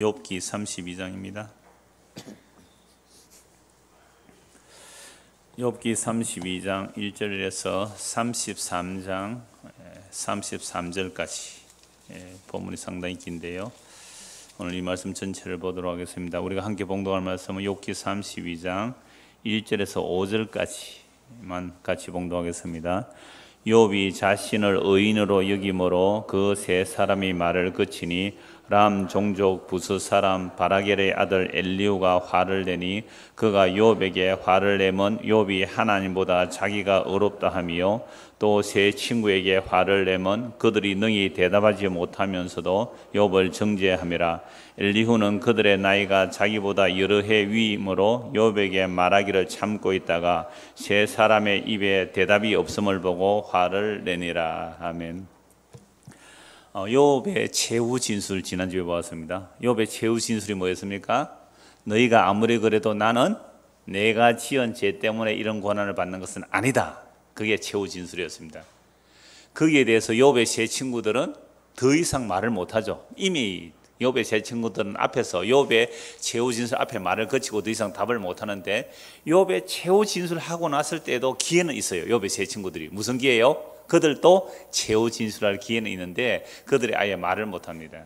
욥기 32장입니다. 욥기 32장 1절에서 33장 33절까지 본문이 상당히 긴데요. 오늘 이 말씀 전체를 보도록 하겠습니다. 우리가 함께 봉독할 말씀은 욥기 32장 1절에서 5절까지만 같이 봉독하겠습니다. 욥이 자신을 의인으로 여김으로 그 세 사람이 말을 그치니 람 종족 부스 사람 바라겔의 아들 엘리후가 화를 내니 그가 욥에게 화를 내면 욥이 하나님보다 자기가 의롭다 하며 또 세 친구에게 화를 내면 그들이 능히 대답하지 못하면서도 욥을 정죄함이라. 엘리후는 그들의 나이가 자기보다 여러 해 위이므로 욥에게 말하기를 참고 있다가 세 사람의 입에 대답이 없음을 보고 화를 내니라. 아멘. 욥의 최후 진술 지난주에 보았습니다. 욥의 최후 진술이 뭐였습니까? 너희가 아무리 그래도 나는 내가 지은 죄 때문에 이런 고난을 받는 것은 아니다. 그게 최후 진술이었습니다. 거기에 대해서 욥의 세 친구들은 더 이상 말을 못하죠. 이미 욥의 세 친구들은 앞에서 욥의 최후 진술 앞에 말을 거치고 더 이상 답을 못하는데 욥의 최후 진술하고 났을 때도 기회는 있어요. 욥의 세 친구들이 무슨 기회예요? 그들도 최후 진술할 기회는 있는데 그들이 아예 말을 못합니다.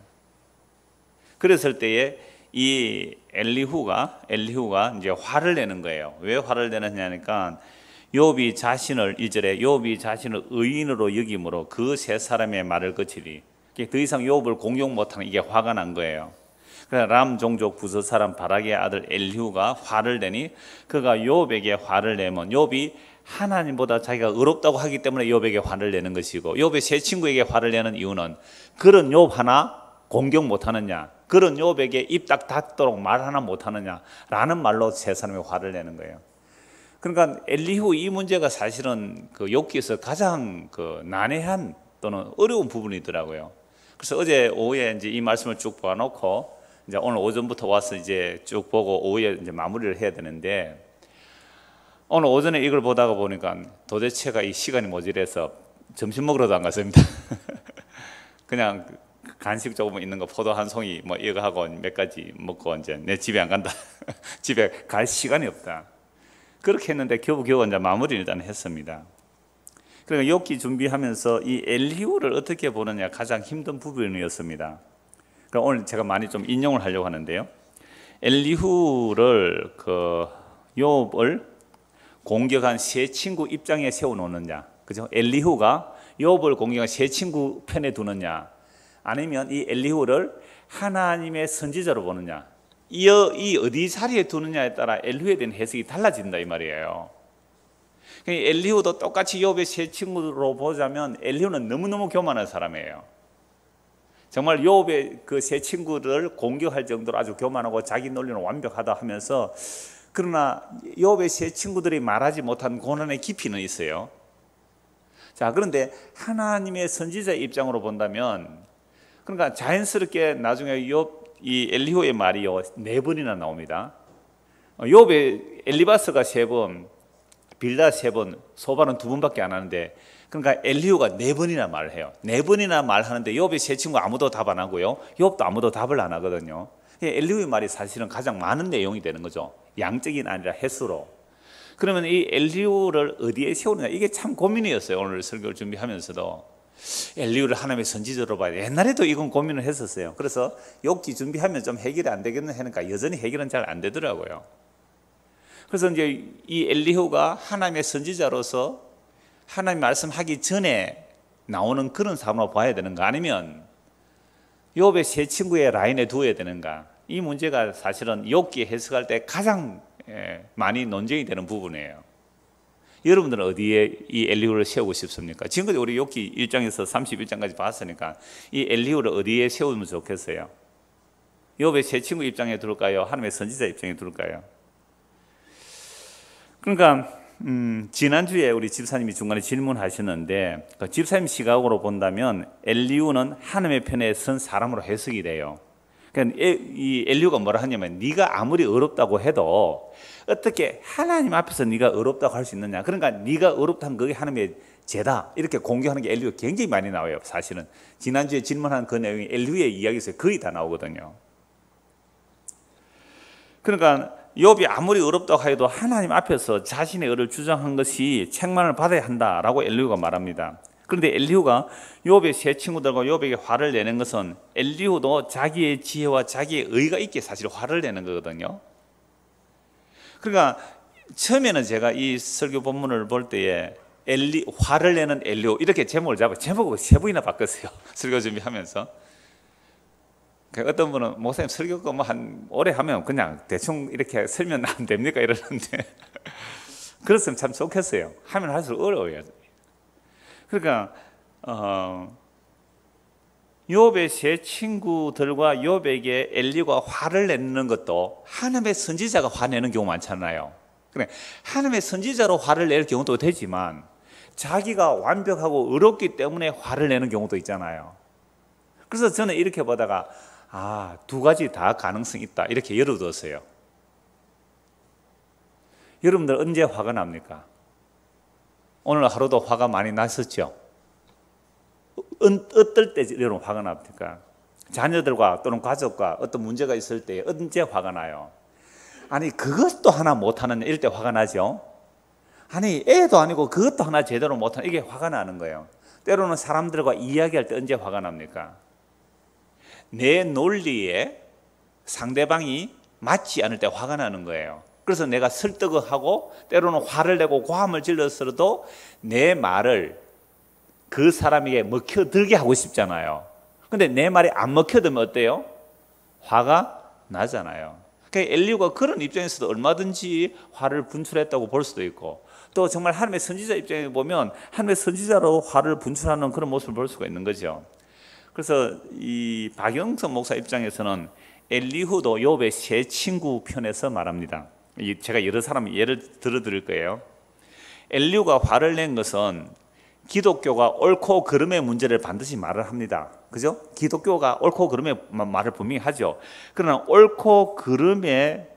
그랬을 때에 이 엘리후가 이제 화를 내는 거예요. 왜 화를 내느냐니까 욥이 자신을 1절에 욥이 자신을 의인으로 여김으로 그 세 사람의 말을 거치리. 더 이상 욥을 공격 못하는 이게 화가 난 거예요. 그래서 람 종족 부스 사람 바락의 아들 엘리후가 화를 내니 그가 욥에게 화를 내면 욥이 하나님보다 자기가 의롭다고 하기 때문에 욥에게 화를 내는 것이고 욥의 세 친구에게 화를 내는 이유는 그런 욥 하나 공격 못하느냐, 그런 욥에게 입 딱 닫도록 말 하나 못하느냐라는 말로 세 사람이 화를 내는 거예요. 그러니까 엘리후 이 문제가 사실은 그 욥기에서 가장 난해한 또는 어려운 부분이더라고요. 그래서 어제 오후에 이제 이 말씀을 쭉 봐놓고 이제 오늘 오전부터 와서 이제 쭉 보고 오후에 이제 마무리를 해야 되는데 오늘 오전에 이걸 보다가 보니까 도대체가 이 시간이 모자라서 점심 먹으러도 안 갔습니다. 그냥 간식 조금 있는 거 포도 한 송이 뭐 이거 하고 몇 가지 먹고 이제 내 집에 안 간다. 집에 갈 시간이 없다. 그렇게 했는데 겨우겨우 이제 마무리를 일단 했습니다. 그러니까 욥기 준비하면서 이 엘리후를 어떻게 보느냐 가장 힘든 부분이었습니다. 그럼 오늘 제가 많이 좀 인용을 하려고 하는데요. 엘리후를 욥을 공격한 세 친구 입장에 세워놓느냐, 그죠? 엘리후가 욥을 공격한 세 친구 편에 두느냐, 아니면 이 엘리후를 하나님의 선지자로 보느냐, 이 어디 자리에 두느냐에 따라 엘리후에 대한 해석이 달라진다 이 말이에요. 엘리후도 똑같이 욥의 세 친구로 보자면 엘리후는 너무너무 교만한 사람이에요. 정말 욥의 그 세 친구를 공격할 정도로 아주 교만하고 자기 논리는 완벽하다 하면서 그러나 욥의 세 친구들이 말하지 못한 고난의 깊이는 있어요. 자, 그런데 하나님의 선지자의 입장으로 본다면 그러니까 자연스럽게 나중에 이 엘리후의 말이요 4번이나 나옵니다. 욥의 엘리바스가 3번, 빌다 3번, 소발은 2번밖에 안 하는데 그러니까 엘리후가 4번이나 말을 해요. 4번이나 말하는데 욥의 세 친구 아무도 답 안 하고요. 욥도 아무도 답을 안 하거든요. 엘리후의 말이 사실은 가장 많은 내용이 되는 거죠. 양적인 아니라 횟수로. 그러면 이 엘리후를 어디에 세우느냐 이게 참 고민이었어요. 오늘 설교를 준비하면서도 엘리후를 하나님의 선지자로 봐야 돼. 옛날에도 이건 고민을 했었어요. 그래서 욥기 준비하면 좀 해결이 안 되겠나 하니까 여전히 해결은 잘 안 되더라고요. 그래서 이제 이 엘리후가 하나님의 선지자로서 하나님 말씀하기 전에 나오는 그런 사람으로 봐야 되는가 아니면 욥의 세 친구의 라인에 두어야 되는가, 이 문제가 사실은 욥기 해석할 때 가장 많이 논쟁이 되는 부분이에요. 여러분들은 어디에 이 엘리후를 세우고 싶습니까? 지금까지 우리 욥기 1장에서 31장까지 봤으니까 이 엘리후를 어디에 세우면 좋겠어요? 욥의 세 친구 입장에 둘까요? 하나님의 선지자 입장에 둘까요? 그러니까 지난주에 우리 집사님이 중간에 질문하셨는데 그 집사님 시각으로 본다면 엘리후는 하나님의 편에 선 사람으로 해석이 돼요. 그러니까 이 엘리후가 뭐라 하냐면 네가 아무리 의롭다고 해도 어떻게 하나님 앞에서 네가 의롭다고 할 수 있느냐, 그러니까 네가 의롭다는 그게 하나님의 죄다 이렇게 공격하는 게 엘리후가 굉장히 많이 나와요. 사실은 지난주에 질문한 그 내용이 엘리후의 이야기에서 거의 다 나오거든요. 그러니까 욥이 아무리 어렵다고 해도 하나님 앞에서 자신의 의를 주장한 것이 책망을 받아야 한다라고 엘리후가 말합니다. 그런데 엘리후가 욥의 세 친구들과 욥에게 화를 내는 것은 엘리후도 자기의 지혜와 자기의 의가 있게 사실 화를 내는 거거든요. 그러니까 처음에는 제가 이 설교 본문을 볼 때에 화를 내는 엘리후 이렇게 제목을 잡아 제목을 세 번이나 바꿨어요. 설교 준비하면서. 어떤 분은 목사님 설교 뭐 한 오래 하면 그냥 대충 이렇게 설명 안 됩니까 이러는데 그랬으면 참 좋겠어요. 하면 할수록 어려워요. 그러니까 욥의 세 친구들과 욥에게 엘리후가 화를 내는 것도 하나님의 선지자가 화내는 경우 많잖아요. 그래, 하나님의 선지자로 화를 낼 경우도 되지만 자기가 완벽하고 의롭기 때문에 화를 내는 경우도 있잖아요. 그래서 저는 이렇게 보다가 두 가지 다 가능성이 있다 이렇게 열어두었어요. 여러분들 언제 화가 납니까? 오늘 하루도 화가 많이 났었죠? 어떨 때 여러분 화가 납니까? 자녀들과 또는 가족과 어떤 문제가 있을 때 언제 화가 나요? 아니 그것도 하나 못하는 이럴 때 화가 나죠? 아니 애도 아니고 그것도 하나 제대로 못하는 이게 화가 나는 거예요. 때로는 사람들과 이야기할 때 언제 화가 납니까? 내 논리에 상대방이 맞지 않을 때 화가 나는 거예요. 그래서 내가 설득을 하고 때로는 화를 내고 고함을 질렀어도 내 말을 그 사람에게 먹혀들게 하고 싶잖아요. 근데 내 말이 안 먹혀들면 어때요? 화가 나잖아요. 그러니까 엘리후가 그런 입장에서도 얼마든지 화를 분출했다고 볼 수도 있고 또 정말 하나님의 선지자 입장에 보면 하나님의 선지자로 화를 분출하는 그런 모습을 볼 수가 있는 거죠. 그래서 이 박영선 목사 입장에서는 엘리후도 욥의 세 친구 편에서 말합니다. 제가 여러 사람 예를 들어드릴 거예요. 엘리후가 화를 낸 것은 기독교가 옳고 그름의 문제를 반드시 말을 합니다. 그죠? 기독교가 옳고 그름의 말을 분명히 하죠. 그러나 옳고 그름의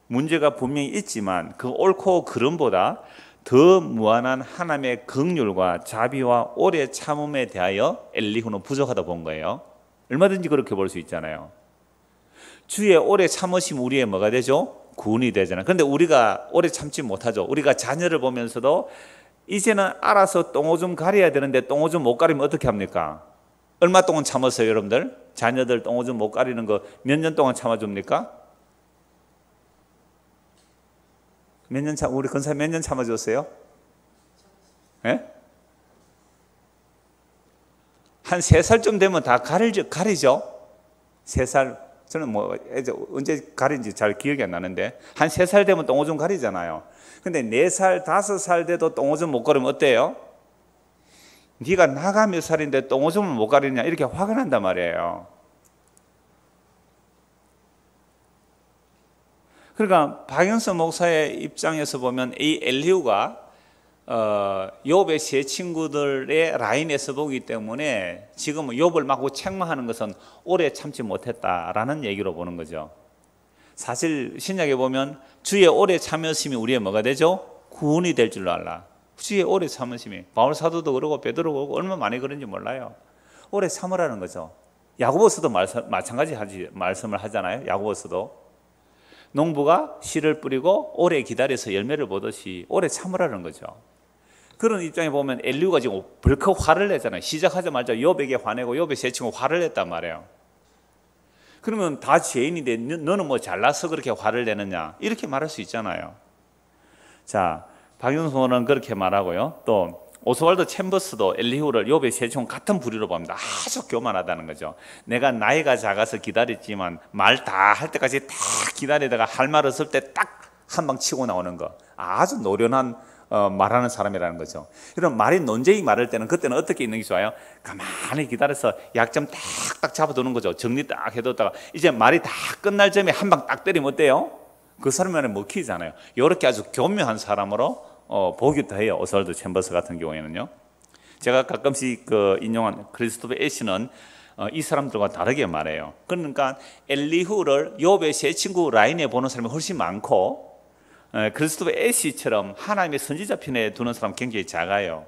문제가 분명히 있지만 그 옳고 그름보다 더 무한한 하나님의 긍휼과 자비와 오래 참음에 대하여 엘리후는 부족하다 본 거예요. 얼마든지 그렇게 볼 수 있잖아요. 주의 오래 참으심 우리의 뭐가 되죠? 구원이 되잖아요. 그런데 우리가 오래 참지 못하죠. 우리가 자녀를 보면서도 이제는 알아서 똥오줌 가려야 되는데 똥오줌 못 가리면 어떻게 합니까? 얼마 동안 참았어요 여러분들? 자녀들 똥오줌 못 가리는 거 몇 년 동안 참아줍니까? 몇 년 우리 권사 몇 년 참아줬어요? 예? 한 3살쯤 되면 다 가리죠? 3살. 저는 뭐 언제 가린지 잘 기억이 안 나는데 한 3살 되면 똥오줌 가리잖아요. 근데 4살, 5살 돼도 똥오줌 못 가리면 어때요? 네가 나가 몇 살인데 똥오줌을 못 가리냐 이렇게 화가 난단 말이에요. 그러니까 박영선 목사의 입장에서 보면 이 엘리후가 욥의 세 친구들의 라인에서 보기 때문에 지금 욥을 막고 책망하는 것은 오래 참지 못했다라는 얘기로 보는 거죠. 사실 신약에 보면 주의 오래 참으심이 우리의 뭐가 되죠? 구원이 될 줄로 알라. 주의 오래 참으심이 바울 사도도 그러고 베드로도 그러고 얼마나 많이 그런지 몰라요. 오래 참으라는 거죠. 야고보서도 마찬가지 말씀을 하잖아요. 야고보서도 농부가 씨를 뿌리고 오래 기다려서 열매를 보듯이 오래 참으라는 거죠. 그런 입장에 보면 엘리후가 지금 벌컥 화를 내잖아요. 시작하자마자 욥에게 화내고 욥의 세 친구 화를 냈단 말이에요. 그러면 다 죄인인데 너는 뭐 잘나서 그렇게 화를 내느냐 이렇게 말할 수 있잖아요. 자, 박윤성은 그렇게 말하고요. 또 오스왈드 챔버스도 엘리후를 욥의 세 친구 같은 부류로 봅니다. 아주 교만하다는 거죠. 내가 나이가 작아서 기다렸지만 말 다 할 때까지 딱 기다리다가 할 말 없을 때 딱 한 방 치고 나오는 거 아주 노련한 말하는 사람이라는 거죠. 이런 말이 논쟁이 말할 때는 그때는 어떻게 있는 게 좋아요? 가만히 기다려서 약점 딱딱 잡아두는 거죠. 정리 딱 해뒀다가 이제 말이 다 끝날 점에 한 방 딱 때리면 어때요? 그 사람 안에 먹히잖아요. 이렇게 아주 교묘한 사람으로 보기도 해요. 오스왈드 챔버스 같은 경우에는요. 제가 가끔씩 인용한 크리스토퍼 애쉬는 이 사람들과 다르게 말해요. 그러니까 엘리후를 욥의 세 친구 라인에 보는 사람이 훨씬 많고 크리스토퍼 애쉬처럼 하나님의 선지자 편에 두는 사람 굉장히 작아요.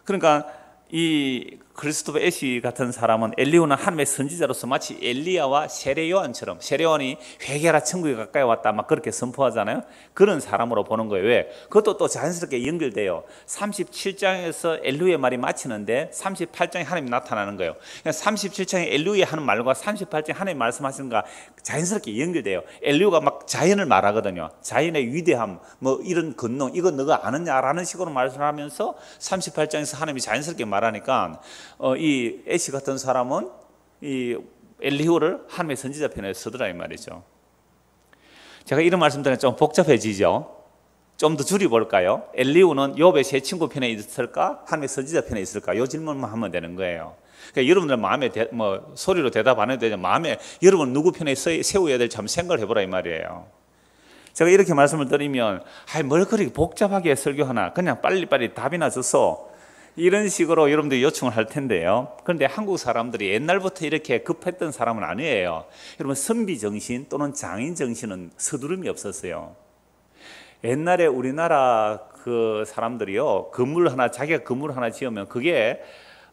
그러니까 이 크리스토퍼 애쉬 같은 사람은 엘리후는 하나님의 선지자로서 마치 엘리야와 세례요한처럼, 세례요한이 회개하라 천국에 가까이 왔다 막 그렇게 선포하잖아요. 그런 사람으로 보는 거예요. 왜? 그것도 또 자연스럽게 연결돼요. 37장에서 엘리후의 말이 마치는데 38장에 하나님이 나타나는 거예요. 그러니까 37장에 엘리후의 하는 말과 38장에 하나님이 말씀하시는 거 자연스럽게 연결돼요. 엘리후가 막 자연을 말하거든요. 자연의 위대함, 뭐 이런 권능, 이거 너가 아느냐라는 식으로 말씀하면서 38장에서 하나님이 자연스럽게 말하니까 이 애시 같은 사람은 이 엘리후를 하나님의 선지자 편에 쓰더라 이 말이죠. 제가 이런 말씀 드리면 좀 복잡해지죠. 좀 더 줄여볼까요? 엘리후는 욥의 세 친구 편에 있을까? 하나님의 선지자 편에 있을까? 이 질문만 하면 되는 거예요. 그러니까 여러분들 마음에 소리로 대답 안 해도 되죠. 마음에 여러분 누구 편에 세워야 될지 한번 생각을 해보라 이 말이에요. 제가 이렇게 말씀을 드리면 뭘 그렇게 복잡하게 설교하나, 그냥 빨리빨리 답이나 줘서 이런 식으로 여러분들이 요청을 할 텐데요. 그런데 한국 사람들이 옛날부터 이렇게 급했던 사람은 아니에요. 여러분 선비 정신 또는 장인 정신은 서두름이 없었어요. 옛날에 우리나라 그 사람들이요, 자기가 건물 하나 지으면 그게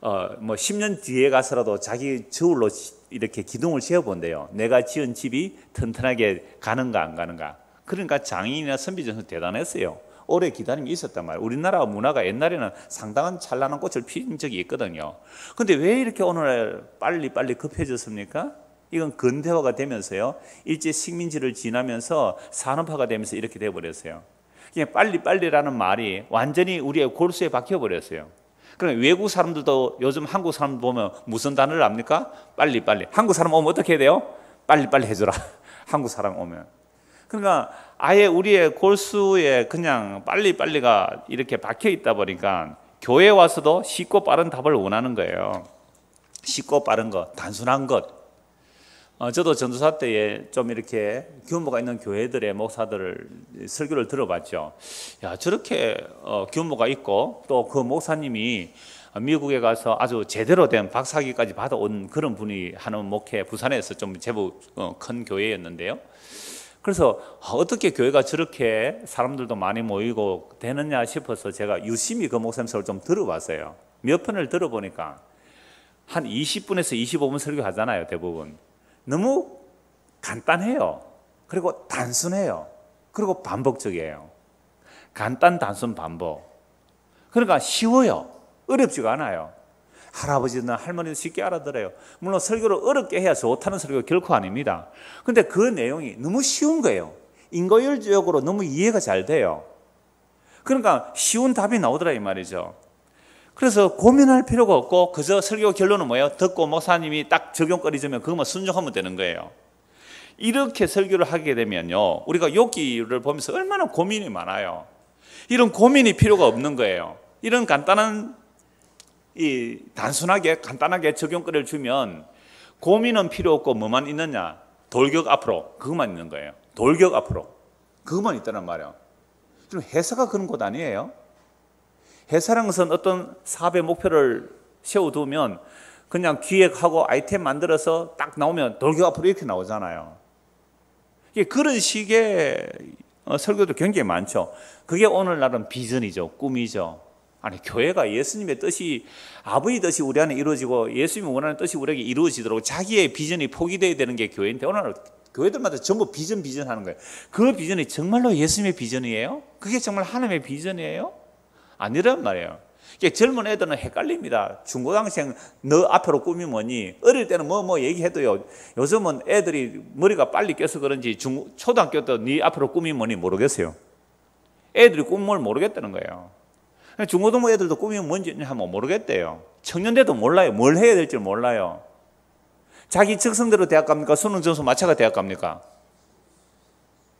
뭐 10년 뒤에 가서라도 자기 저울로 이렇게 기둥을 세워본대요. 내가 지은 집이 튼튼하게 가는가 안 가는가. 그러니까 장인이나 선비 정신 대단했어요. 오래 기다림이 있었단 말이에요. 우리나라 문화가 옛날에는 상당한 찬란한 꽃을 피운 적이 있거든요. 그런데 왜 이렇게 오늘날 빨리 급해졌습니까? 이건 근대화가 되면서요, 일제 식민지를 지나면서 산업화가 되면서 이렇게 돼버렸어요. 그냥 빨리라는 말이 완전히 우리의 골수에 박혀버렸어요. 그러니까 외국 사람들도 요즘 한국 사람 보면 무슨 단어를 압니까? 빨리. 한국 사람 오면 어떻게 해야 돼요? 빨리 해줘라. 한국 사람 오면. 그러니까 아예 우리의 골수에 그냥 빨리가 이렇게 박혀 있다 보니까 교회에 와서도 쉽고 빠른 답을 원하는 거예요. 쉽고 빠른 것, 단순한 것. 저도 전도사 때에 좀 이렇게 규모가 있는 교회들의 목사들을 설교를 들어봤죠. 야, 저렇게 규모가 있고 또 그 목사님이 미국에 가서 아주 제대로 된 박사학위까지 받아온 그런 분이 하는 목회, 부산에서 좀 제법 큰 교회였는데요. 그래서 어떻게 교회가 저렇게 사람들도 많이 모이고 되느냐 싶어서 제가 유심히 그 목사님 설교를 좀 들어봤어요. 몇 편을 들어보니까 한 20분에서 25분 설교하잖아요, 대부분. 너무 간단해요. 그리고 단순해요. 그리고 반복적이에요. 간단, 단순, 반복. 그러니까 쉬워요. 어렵지가 않아요. 할아버지나 할머니도 쉽게 알아들어요. 물론 설교를 어렵게 해야 좋다는 설교가 결코 아닙니다. 그런데 그 내용이 너무 쉬운 거예요. 인과율적으로 너무 이해가 잘 돼요. 그러니까 쉬운 답이 나오더라 이 말이죠. 그래서 고민할 필요가 없고 그저 설교 결론은 뭐예요? 듣고 목사님이 딱 적용거리 주면 그것만 순종하면 되는 거예요. 이렇게 설교를 하게 되면요, 우리가 욥기를 보면서 얼마나 고민이 많아요. 이런 고민이 필요가 없는 거예요. 이런 단순하게 간단하게 적용거리를 주면 고민은 필요 없고 뭐만 있느냐? 돌격 앞으로, 그것만 있는 거예요. 돌격 앞으로, 그것만 있다는 말이에요. 그럼 회사가 그런 곳 아니에요? 회사라는 것은 어떤 사업의 목표를 세워두면 그냥 기획하고 아이템 만들어서 딱 나오면 돌격 앞으로 이렇게 나오잖아요. 그런 식의 설교도 굉장히 많죠. 그게 오늘날은 비전이죠. 꿈이죠. 아니, 교회가 예수님의 뜻이, 아버지 뜻이 우리 안에 이루어지고 예수님이 원하는 뜻이 우리에게 이루어지도록 자기의 비전이 포기되어야 되는 게 교회인데, 오늘 교회들마다 전부 비전 하는 거예요. 그 비전이 정말로 예수님의 비전이에요? 그게 정말 하나님의 비전이에요? 아니란 말이에요. 젊은 애들은 헷갈립니다. 중고등학생 너 앞으로 꿈이 뭐니? 어릴 때는 뭐 얘기해도요, 요즘은 애들이 머리가 빨리 껴서 그런지 초등학교 때 네 앞으로 꿈이 뭐니 모르겠어요. 애들이 꿈을 모르겠다는 거예요. 중고등부 애들도 꿈이 뭔지 하면 모르겠대요. 청년대도 몰라요. 뭘 해야 될지 몰라요. 자기 적성대로 대학 갑니까? 수능 점수 맞춰가 대학 갑니까?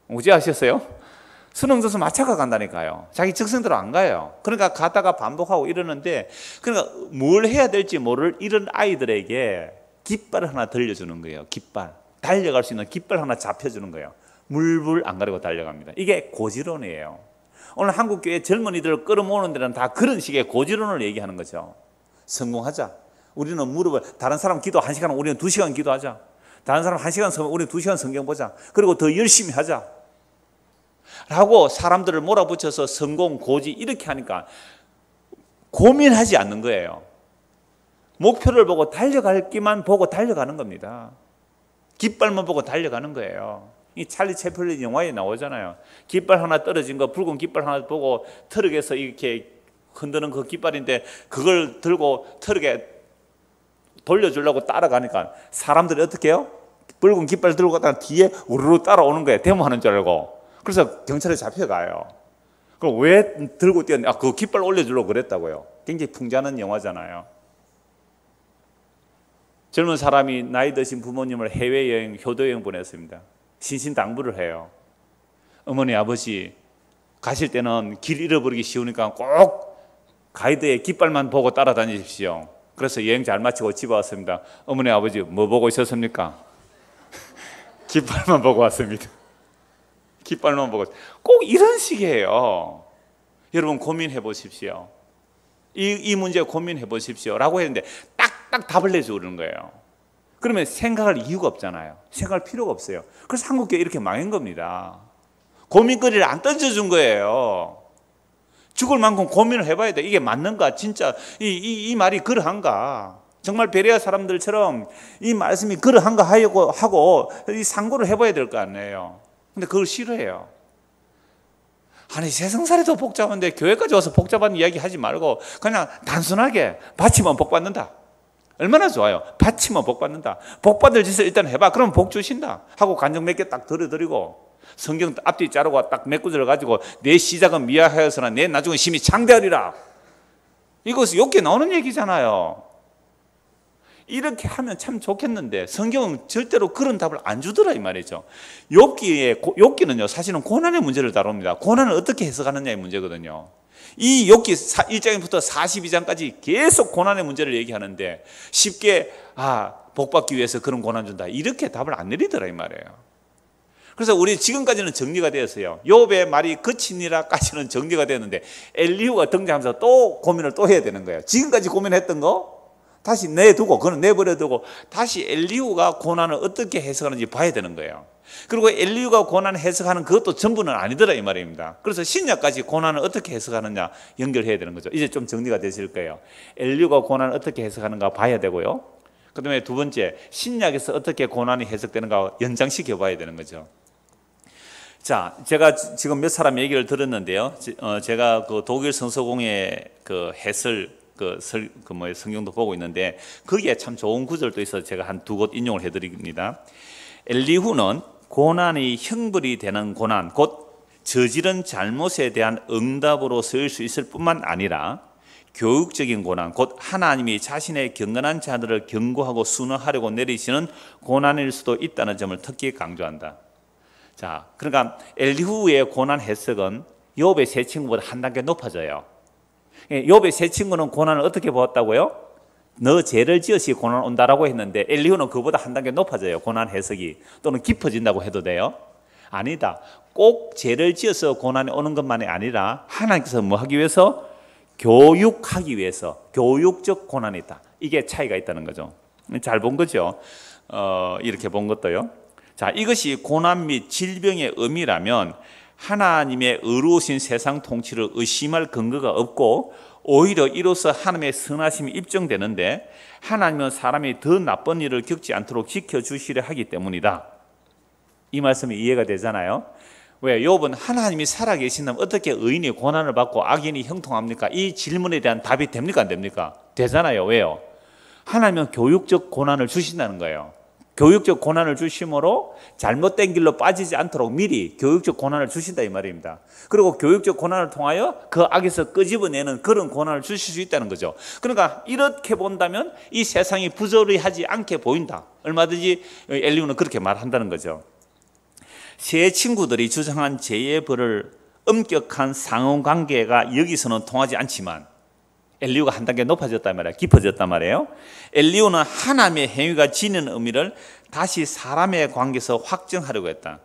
어제 아셨어요? 수능 점수 맞춰가 간다니까요. 자기 적성대로 안 가요. 그러니까 가다가 반복하고 이러는데, 그러니까 뭘 해야 될지 모를 이런 아이들에게 깃발을 하나 들려주는 거예요. 깃발. 달려갈 수 있는 깃발 하나 잡혀주는 거예요. 물불 안 가리고 달려갑니다. 이게 고지론이에요. 오늘 한국교회 젊은이들을 끌어모으는 데는 다 그런 식의 고지론을 얘기하는 거죠. 성공하자. 우리는 무릎을, 다른 사람 기도 1시간, 우리는 2시간 기도하자. 다른 사람 1시간 성경, 우리는 2시간 성경 보자. 그리고 더 열심히 하자 라고 사람들을 몰아붙여서 성공, 고지 이렇게 하니까 고민하지 않는 거예요. 목표를 보고 달려갈 기만 보고 달려가는 겁니다. 깃발만 보고 달려가는 거예요. 이 찰리 채플린 영화에 나오잖아요. 깃발 하나 떨어진 거, 붉은 깃발 하나 보고 트럭에서 이렇게 흔드는 그 깃발인데 그걸 들고 트럭에 돌려주려고 따라가니까 사람들이 어떻게 해요? 붉은 깃발 들고 가다가 뒤에 우르르 따라오는 거예요. 데모하는 줄 알고. 그래서 경찰에 잡혀가요. 그럼 왜 들고 뛰었냐? 그 깃발 올려주려고 그랬다고요. 굉장히 풍자는 영화잖아요. 젊은 사람이 나이 드신 부모님을 해외여행, 효도여행 보냈습니다. 신신당부를 해요. 어머니, 아버지 가실 때는 길 잃어버리기 쉬우니까 꼭 가이드의 깃발만 보고 따라다니십시오. 그래서 여행 잘 마치고 집에 왔습니다. 어머니, 아버지 뭐 보고 있었습니까? 깃발만 보고 왔습니다. 깃발만 보고. 꼭 이런 식이에요. 여러분 고민해 보십시오. 이 문제 고민해 보십시오 라고 했는데 딱딱 답을 내주는 거예요. 그러면 생각할 이유가 없잖아요. 생각할 필요가 없어요. 그래서 한국교회 이렇게 망한 겁니다. 고민거리를 안 던져준 거예요. 죽을 만큼 고민을 해봐야 돼. 이게 맞는가? 진짜 이 말이 그러한가? 정말 베레아 사람들처럼 이 말씀이 그러한가 하고 이 상고를 해봐야 될 거 아니에요. 근데 그걸 싫어해요. 아니 세상살이 더 복잡한데 교회까지 와서 복잡한 이야기 하지 말고 그냥 단순하게 바치면 복 받는다. 얼마나 좋아요. 바치면 복 받는다. 복 받을 짓을 일단 해봐. 그럼 복 주신다 하고 간증 몇 개 딱 들어드리고 성경 앞뒤 자르고 딱 몇 구절을 가지고 내 시작은 미화하여서나 내 나중은 심히 창대하리라. 이것이 욕게 나오는 얘기잖아요. 이렇게 하면 참 좋겠는데 성경은 절대로 그런 답을 안 주더라 이 말이죠. 욥기는요 사실은 고난의 문제를 다룹니다. 고난을 어떻게 해석하느냐의 문제거든요. 이 욥기 1장부터 42장까지 계속 고난의 문제를 얘기하는데 쉽게 복 받기 위해서 그런 고난 준다 이렇게 답을 안 내리더라 이 말이에요. 그래서 우리 지금까지는 정리가 되었어요. 욥의 말이 그치니라까지는 정리가 되었는데 엘리후가 등장하면서 또 고민을 또 해야 되는 거예요. 지금까지 고민했던 거 다시 내두고 그건 내버려두고 다시 엘리후가 고난을 어떻게 해석하는지 봐야 되는 거예요. 그리고 엘리후가 고난을 해석하는 그것도 전부는 아니더라 이 말입니다. 그래서 신약까지 고난을 어떻게 해석하느냐 연결해야 되는 거죠. 이제 좀 정리가 되실 거예요. 엘리후가 고난을 어떻게 해석하는가 봐야 되고요. 그 다음에 두 번째 신약에서 어떻게 고난이 해석되는가 연장시켜 봐야 되는 거죠. 자, 제가 지금 몇 사람 얘기를 들었는데요. 제가 그 독일 성서공회 그 해설 성경도 보고 있는데 거기에 참 좋은 구절도 있어서 제가 한 두 곳 인용을 해드립니다. 엘리후는 고난이 형벌이 되는 고난, 곧 저지른 잘못에 대한 응답으로 쓰일 수 있을 뿐만 아니라 교육적인 고난, 곧 하나님이 자신의 경건한 자들을 경고하고 순응하려고 내리시는 고난일 수도 있다는 점을 특히 강조한다. 자, 그러니까 엘리후의 고난 해석은 욥의 세 친구보다 한 단계 높아져요. 욥의 세 친구는 고난을 어떻게 보았다고요? 너 죄를 지었으니 고난 온다라고 했는데 엘리후는 그보다 한 단계 높아져요. 고난 해석이 또는 깊어진다고 해도 돼요? 아니다. 꼭 죄를 지어서 고난이 오는 것만이 아니라 하나님께서 뭐 하기 위해서? 교육하기 위해서 교육적 고난이 있다. 이게 차이가 있다는 거죠. 잘 본 거죠. 이렇게 본 것도요. 자, 이것이 고난 및 질병의 의미라면 하나님의 의로우신 세상 통치를 의심할 근거가 없고 오히려 이로써 하나님의 선하심이 입증되는데 하나님은 사람이 더 나쁜 일을 겪지 않도록 지켜주시려 하기 때문이다. 이 말씀이 이해가 되잖아요. 왜? 욥은 하나님이 살아계신다면 어떻게 의인이 고난을 받고 악인이 형통합니까? 이 질문에 대한 답이 됩니까? 안 됩니까? 되잖아요. 왜요? 하나님은 교육적 고난을 주신다는 거예요. 교육적 고난을 주심으로 잘못된 길로 빠지지 않도록 미리 교육적 고난을 주신다 이 말입니다. 그리고 교육적 고난을 통하여 그 악에서 끄집어내는 그런 고난을 주실 수 있다는 거죠. 그러니까 이렇게 본다면 이 세상이 부조리하지 않게 보인다. 얼마든지 엘리후는 그렇게 말한다는 거죠. 세 친구들이 주장한 죄의 벌을 엄격한 상호관계가 여기서는 통하지 않지만 엘리후가 한 단계 높아졌단 말이에요. 깊어졌단 말이에요. 엘리후는 하나님의 행위가 지닌 의미를 다시 사람의 관계에서 확정하려고 했다.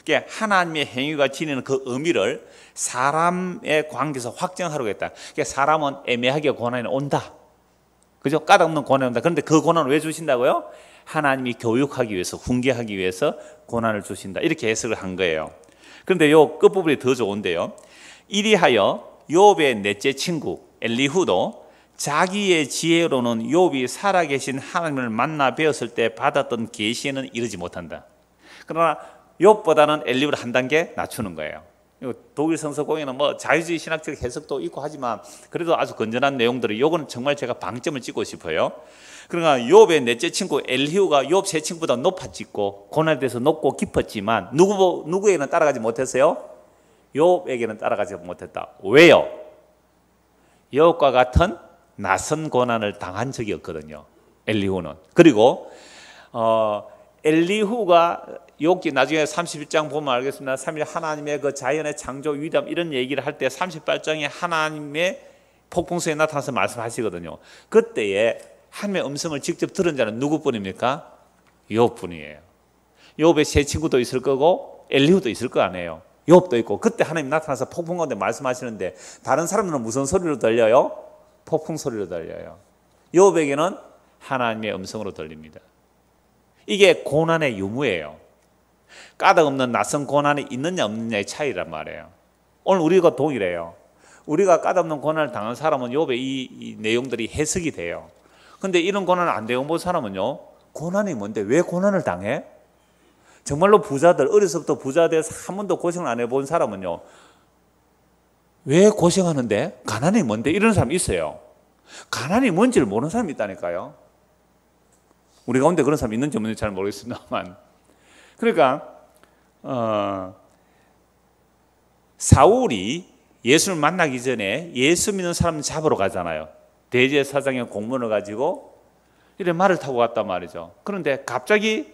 그러니까 하나님의 행위가 지니는 그 의미를 사람의 관계에서 확정하려고 했다. 그러니까 사람은 애매하게 고난이 온다. 그죠? 까닭없는 고난이 온다. 그런데 그 고난을 왜 주신다고요? 하나님이 교육하기 위해서, 훈계하기 위해서 고난을 주신다. 이렇게 해석을 한 거예요. 그런데 요 끝부분이 더 좋은데요. 이리하여 욥의 넷째 친구 엘리후도 자기의 지혜로는 욥이 살아계신 하나님을 만나 배웠을 때 받았던 계시에는 이르지 못한다. 그러나 욥보다는 엘리후를 한 단계 낮추는 거예요. 독일 성서공에는 뭐 자유주의 신학적 해석도 있고 하지만 그래도 아주 건전한 내용들을, 요거는 정말 제가 방점을 찍고 싶어요. 그러니까 욥의 넷째 친구 엘리후가 욥 세 친구보다 높아지고 고난에 대해서 높고 깊었지만 누구에게는 따라가지 못했어요? 욥에게는 따라가지 못했다. 왜요? 욥과 같은 낯선 고난을 당한 적이 없거든요, 엘리후는. 그리고 엘리후가 욥기 나중에 31장 보면 알겠습니다. 3일 하나님의 그 자연의 창조 위대함 이런 얘기를 할 때 38장에 하나님의 폭풍수에 나타나서 말씀하시거든요. 그때에 하나님의 음성을 직접 들은 자는 누구뿐입니까? 욥뿐이에요. 욥의 세 친구도 있을 거고 엘리후도 있을 거 아니에요. 욥도 있고 그때 하나님 나타나서 폭풍 가운데 말씀하시는데 다른 사람들은 무슨 소리로 들려요? 폭풍 소리로 들려요. 욥에게는 하나님의 음성으로 들립니다. 이게 고난의 유무예요. 까닭없는 낯선 고난이 있느냐 없느냐의 차이란 말이에요. 오늘 우리가 동일해요. 우리가 까닭없는 고난을 당한 사람은 욥의 이 내용들이 해석이 돼요. 근데 이런 고난을 안 당해본 사람은요, 고난이 뭔데 왜 고난을 당해? 정말로 부자들, 어려서부터 부자 돼서 한 번도 고생을 안 해본 사람은요, 왜 고생하는데? 가난이 뭔데? 이런 사람이 있어요. 가난이 뭔지를 모르는 사람이 있다니까요. 우리 가운데 그런 사람이 있는지 없는지 잘 모르겠습니다만. 그러니까 사울이 예수를 만나기 전에 예수 믿는 사람 잡으러 가잖아요. 대제사장의 공문을 가지고 이래 말을 타고 갔단 말이죠. 그런데 갑자기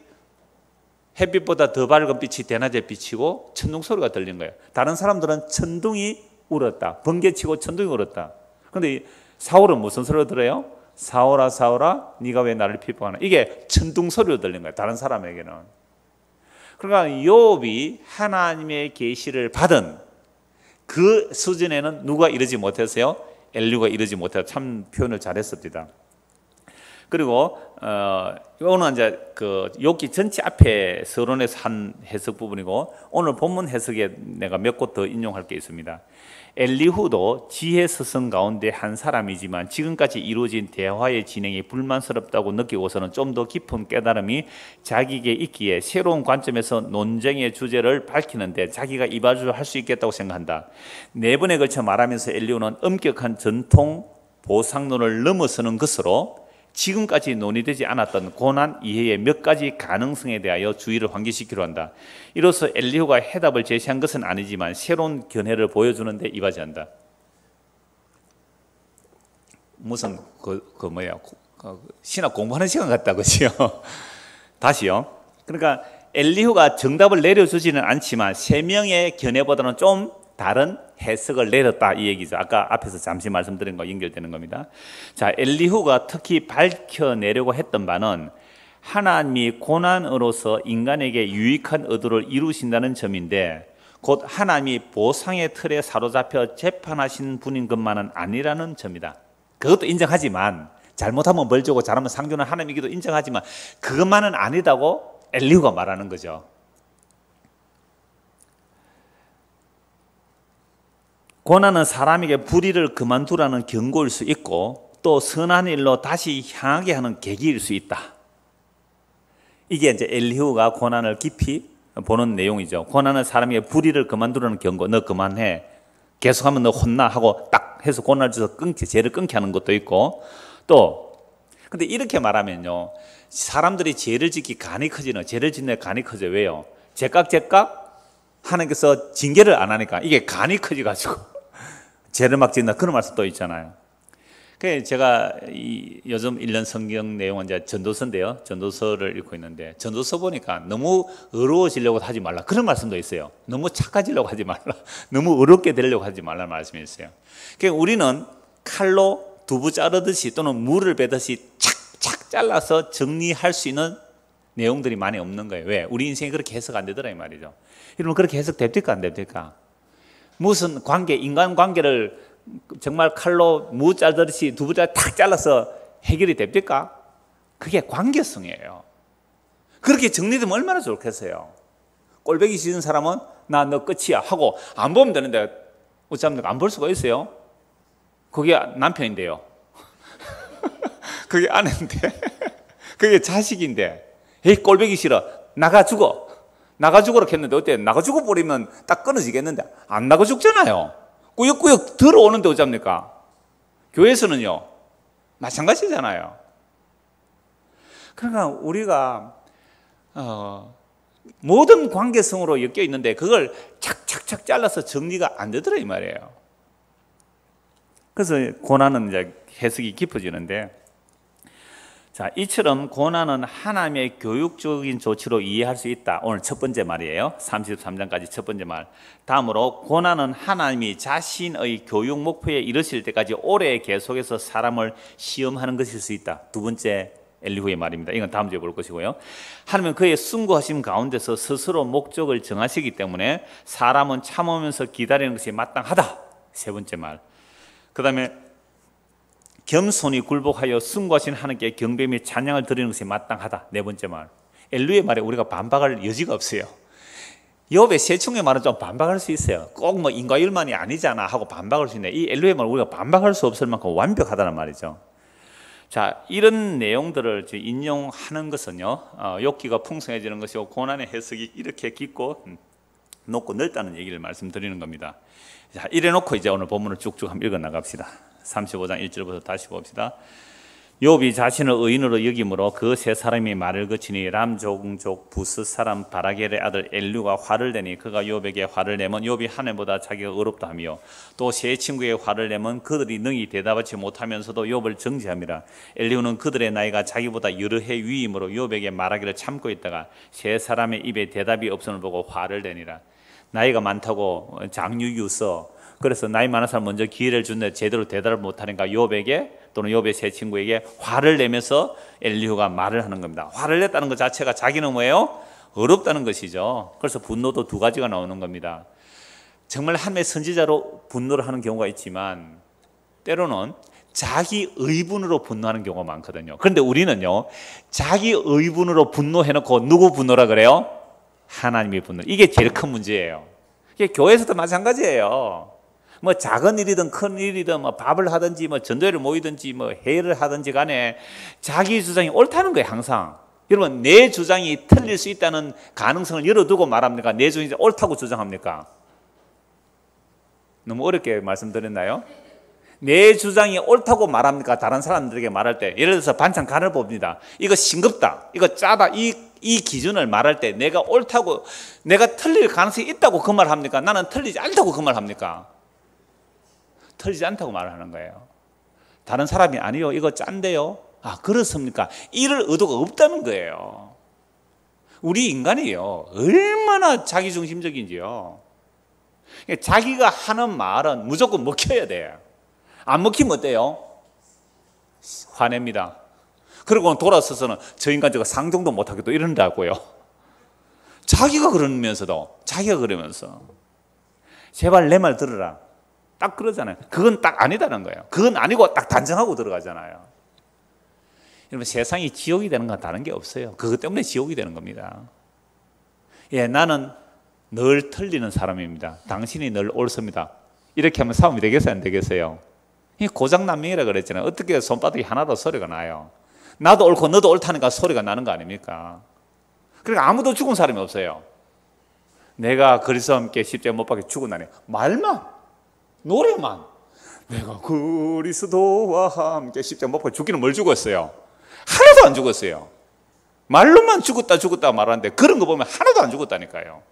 햇빛보다 더 밝은 빛이 대낮에 비치고 천둥 소리가 들린 거예요. 다른 사람들은 천둥이 울었다, 번개치고 천둥이 울었다. 그런데 사울은 무슨 소리를 들어요? 사울아 사울아 네가 왜 나를 비방하나. 이게 천둥 소리로 들린 거예요, 다른 사람에게는. 그러니까 욥이 하나님의 계시를 받은 그 수준에는 누가 이르지 못했어요? 엘리후가 이르지 못해서 참 표현을 잘했습니다. 그리고 오늘 이제 그 욥기 전체 앞에 서론에서 한 해석 부분이고, 오늘 본문 해석에 내가 몇 곳 더 인용할 게 있습니다. 엘리후도 지혜 스승 가운데 한 사람이지만 지금까지 이루어진 대화의 진행이 불만스럽다고 느끼고서는 좀 더 깊은 깨달음이 자기에게 있기에 새로운 관점에서 논쟁의 주제를 밝히는데 자기가 이바지를 할 수 있겠다고 생각한다. 네 번에 걸쳐 말하면서 엘리후는 엄격한 전통 보상론을 넘어서는 것으로 지금까지 논의되지 않았던 고난 이해의 몇 가지 가능성에 대하여 주의를 환기시키려 한다. 이로써 엘리후가 해답을 제시한 것은 아니지만 새로운 견해를 보여주는데 이바지한다. 무슨 신학 공부하는 시간 같다, 그렇죠? 다시요. 그러니까 엘리후가 정답을 내려주지는 않지만 세 명의 견해보다는 좀 다른 해석을 내렸다, 이 얘기죠. 아까 앞에서 잠시 말씀드린 거 연결되는 겁니다. 자, 엘리후가 특히 밝혀내려고 했던 바는 하나님이 고난으로서 인간에게 유익한 의도를 이루신다는 점인데, 곧 하나님이 보상의 틀에 사로잡혀 재판하신 분인 것만은 아니라는 점이다. 그것도 인정하지만, 잘못하면 벌 주고 잘하면 상 주는 하나님이기도 인정하지만 그것만은 아니다고 엘리후가 말하는 거죠. 고난은 사람에게 불의를 그만두라는 경고일 수 있고 또 선한 일로 다시 향하게 하는 계기일 수 있다. 이게 이제 엘리후가 고난을 깊이 보는 내용이죠. 고난은 사람에게 불의를 그만두라는 경고, 너 그만해, 계속하면 너 혼나 하고 딱 해서 고난을 줘서 죄를 끊게 하는 것도 있고, 또 근데 이렇게 말하면요, 사람들이 죄를 짓기 간이 커지는, 죄를 짓는 간이 커져. 왜요? 제깍 하나님께서 징계를 안 하니까 이게 간이 커져가지고 죄를 막 짓는다, 그런 말씀도 있잖아요. 그래서 제가 요즘 읽는 성경 내용은 이제 전도서인데요, 전도서를 읽고 있는데 전도서 보니까 너무 어려워지려고 하지 말라, 그런 말씀도 있어요. 너무 착해지려고 하지 말라, 너무 어렵게 되려고 하지 말라는 말씀이 있어요. 그러니까 우리는 칼로 두부 자르듯이 또는 물을 베듯이 착착 잘라서 정리할 수 있는 내용들이 많이 없는 거예요. 왜? 우리 인생이 그렇게 해석 안 되더라 이 말이죠. 여러분, 그렇게 해석됩니까 안 됩니까? 무슨 관계, 인간관계를 정말 칼로 무 자르듯이 두부 탁 잘라서 해결이 됩니까? 그게 관계성이에요. 그렇게 정리되면 얼마나 좋겠어요. 꼴배기 싫은 사람은 나 너 끝이야 하고 안 보면 되는데 어쩌면 안 볼 수가 있어요. 그게 남편인데요. 그게 아내인데 그게 자식인데 에이 꼴보기 싫어 나가 죽어 나가 죽어라 했는데 어때? 나가 죽어 버리면 딱 끊어지겠는데 안 나가 죽잖아요. 꾸역꾸역 들어오는데 어쩝니까? 교회에서는요 마찬가지잖아요. 그러니까 우리가 모든 관계성으로 엮여 있는데 그걸 착착착 잘라서 정리가 안 되더라 이 말이에요. 그래서 고난은 이제 해석이 깊어지는데, 자, 이처럼 고난은 하나님의 교육적인 조치로 이해할 수 있다. 오늘 첫 번째 말이에요. 33장까지 첫 번째 말. 다음으로 고난은 하나님이 자신의 교육 목표에 이르실 때까지 오래 계속해서 사람을 시험하는 것일 수 있다. 두 번째 엘리후의 말입니다. 이건 다음 주에 볼 것이고요. 하나님은 그의 숭고하심 가운데서 스스로 목적을 정하시기 때문에 사람은 참으면서 기다리는 것이 마땅하다. 세 번째 말. 그 다음에 겸손히 굴복하여 숭고하신 하나님께 경배 및 찬양을 드리는 것이 마땅하다. 네 번째 말. 엘리후의 말에 우리가 반박할 여지가 없어요. 욥의 세 총의 말은 좀 반박할 수 있어요. 꼭 뭐 인과율만이 아니잖아 하고 반박할 수 있는데 이 엘리후의 말을 우리가 반박할 수 없을 만큼 완벽하다는 말이죠. 자, 이런 내용들을 인용하는 것은요, 욥기가 풍성해지는 것이고 고난의 해석이 이렇게 깊고 높고 넓다는 얘기를 말씀드리는 겁니다. 자, 이래 놓고 이제 오늘 본문을 쭉쭉 한번 읽어 나갑시다. 35장 1절부터 다시 봅시다. 욥이 자신을 의인으로 여김으로 그 세 사람이 말을 거치니 람 종족 부스 사람 바라겔의 아들 엘류가 화를 내니 그가 욥에게 화를 내면 욥이 하늘보다 자기가 어렵다 하며 또 세 친구에게 화를 내면 그들이 능히 대답하지 못하면서도 욥을 정죄함이라. 엘류는 그들의 나이가 자기보다 여러 해 위이므로 욥에게 말하기를 참고 있다가 세 사람의 입에 대답이 없음을 보고 화를 내니라. 나이가 많다고 장유유 써. 그래서 나이 많은 사람 먼저 기회를 주는데 제대로 대답을 못하니까 욥에게 또는 욥의 세 친구에게 화를 내면서 엘리후가 말을 하는 겁니다. 화를 냈다는 것 자체가 자기는 뭐예요? 어렵다는 것이죠. 그래서 분노도 두 가지가 나오는 겁니다. 정말 하나님의 선지자로 분노를 하는 경우가 있지만 때로는 자기 의분으로 분노하는 경우가 많거든요. 그런데 우리는요 자기 의분으로 분노해놓고 누구 분노라 그래요? 하나님의 분노. 이게 제일 큰 문제예요. 이게 교회에서도 마찬가지예요. 뭐 작은 일이든 큰 일이든 뭐 밥을 하든지 뭐 전도회를 모이든지 뭐 회의를 하든지 간에 자기 주장이 옳다는 거예요. 항상 여러분 내 주장이 틀릴 수 있다는 가능성을 열어두고 말합니까? 내 주장이 옳다고 주장합니까? 너무 어렵게 말씀드렸나요? 내 주장이 옳다고 말합니까? 다른 사람들에게 말할 때 예를 들어서 반찬 간을 봅니다. 이거 싱겁다, 이거 짜다, 이 기준을 말할 때 내가 옳다고, 내가 틀릴 가능성이 있다고 그 말 합니까? 나는 틀리지 않다고 그 말 합니까? 틀리지 않다고 말을 하는 거예요. 다른 사람이 아니요 이거 짠데요. 아 그렇습니까? 이럴 의도가 없다는 거예요. 우리 인간이요 얼마나 자기중심적인지요. 자기가 하는 말은 무조건 먹혀야 돼요. 안 먹히면 어때요? 화냅니다. 그리고 돌아서서는 저 인간 저거 상종도 못하게 또 이런다고요. 자기가 그러면서도 자기가 그러면서 제발 내 말 들으라 딱 그러잖아요. 그건 딱 아니다는 거예요. 그건 아니고 딱 단정하고 들어가잖아요. 여러분 세상이 지옥이 되는 건 다른 게 없어요. 그것 때문에 지옥이 되는 겁니다. 예, 나는 늘 틀리는 사람입니다. 당신이 늘 옳습니다. 이렇게 하면 싸움이 되겠어요? 안 되겠어요? 이 고장난명이라 그랬잖아요. 어떻게 손바닥이 하나도 소리가 나요? 나도 옳고 너도 옳다니까 소리가 나는 거 아닙니까? 그러니까 아무도 죽은 사람이 없어요. 내가 그리스도와 함께 십자가에 못 박혀 죽었나니 말만, 노래만 내가 그리스도와 함께 십자가에 못 박혀 죽기는 뭘 죽었어요? 하나도 안 죽었어요. 말로만 죽었다 말하는데 그런 거 보면 하나도 안 죽었다니까요.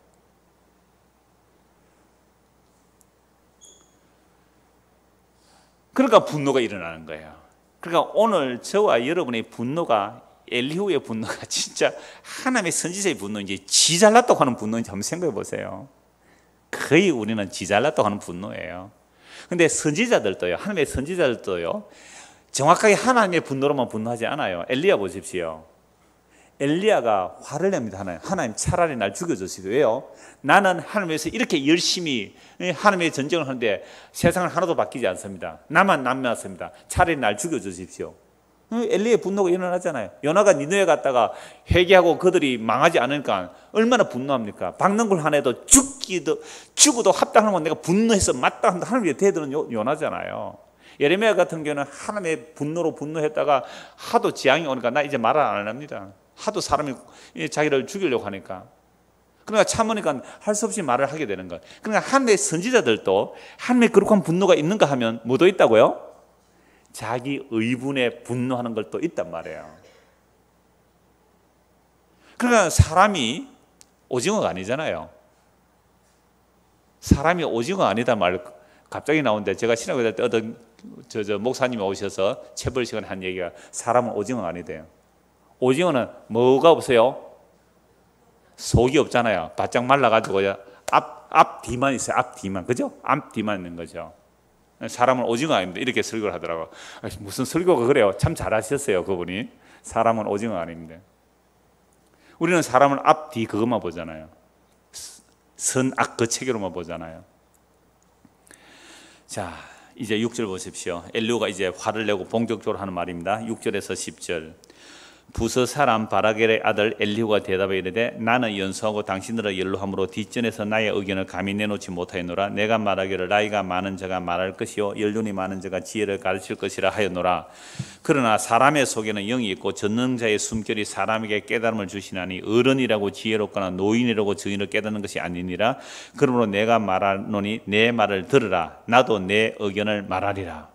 그러니까 분노가 일어나는 거예요. 그러니까 오늘 저와 여러분의 분노가 엘리후의 분노가 진짜 하나님의 선지자의 분노인지 지 잘났다고 하는 분노인지 한번 생각해 보세요. 거의 우리는 지 잘났다고 하는 분노예요. 근데 선지자들도요, 하나님의 선지자들도요 정확하게 하나님의 분노로만 분노하지 않아요. 엘리야 보십시오. 엘리야가 화를 냅니다. 하나님 차라리 날 죽여주십시오. 왜요? 나는 하나님에서 이렇게 열심히 하나님의 전쟁을 하는데 세상은 하나도 바뀌지 않습니다. 나만 남았습니다. 차라리 날 죽여주십시오. 엘리야의 분노가 일어나잖아요. 요나가 니느웨 갔다가 회개하고 그들이 망하지 않으니까 얼마나 분노합니까? 박는 걸 하나도 죽어도 합당하면 내가 분노해서 마땅한다 하나님의 대들은 요나잖아요. 예레미야 같은 경우는 하나님의 분노로 분노했다가 하도 재앙이 오니까 나 이제 말을 안 합니다. 하도 사람이 자기를 죽이려고 하니까. 그러니까 참으니까 할 수 없이 말을 하게 되는 것. 그러니까 하나님의 선지자들도 하나님의 거룩한 분노가 있는가 하면 뭐도 있다고요? 자기 의분에 분노하는 걸 또 있단 말이에요. 그러니까 사람이 오징어가 아니잖아요. 사람이 오징어가 아니다 말 갑자기 나오는데, 제가 신학교 때 어떤 목사님이 오셔서 체벌 시간에 한 얘기가 사람은 오징어가 아니대요. 오징어는 뭐가 없어요? 속이 없잖아요. 바짝 말라가지고 앞 뒤만 있어요. 앞 뒤만, 그죠? 앞 뒤만 있는 거죠. 사람은 오징어 아닙니다. 이렇게 설교를 하더라고요. 무슨 설교가 그래요? 참 잘하셨어요, 그분이. 사람은 오징어 아닙니다. 우리는 사람은 앞 뒤 그것만 보잖아요. 선악 그 체계로만 보잖아요. 자, 이제 6절 보십시오. 엘리후가 이제 화를 내고 본격적으로 하는 말입니다. 6절에서 10절. 부서 사람 바라겔의 아들 엘리후가 대답해 이르되 나는 연소하고 당신들을 연로함으로 뒷전에서 나의 의견을 감히 내놓지 못하였노라. 내가 말하기를 나이가 많은 자가 말할 것이요 연륜이 많은 자가 지혜를 가르칠 것이라 하였노라. 그러나 사람의 속에는 영이 있고 전능자의 숨결이 사람에게 깨달음을 주시나니 어른이라고 지혜롭거나 노인이라고 정의를 깨닫는 것이 아니니라. 그러므로 내가 말하노니 내 말을 들으라. 나도 내 의견을 말하리라.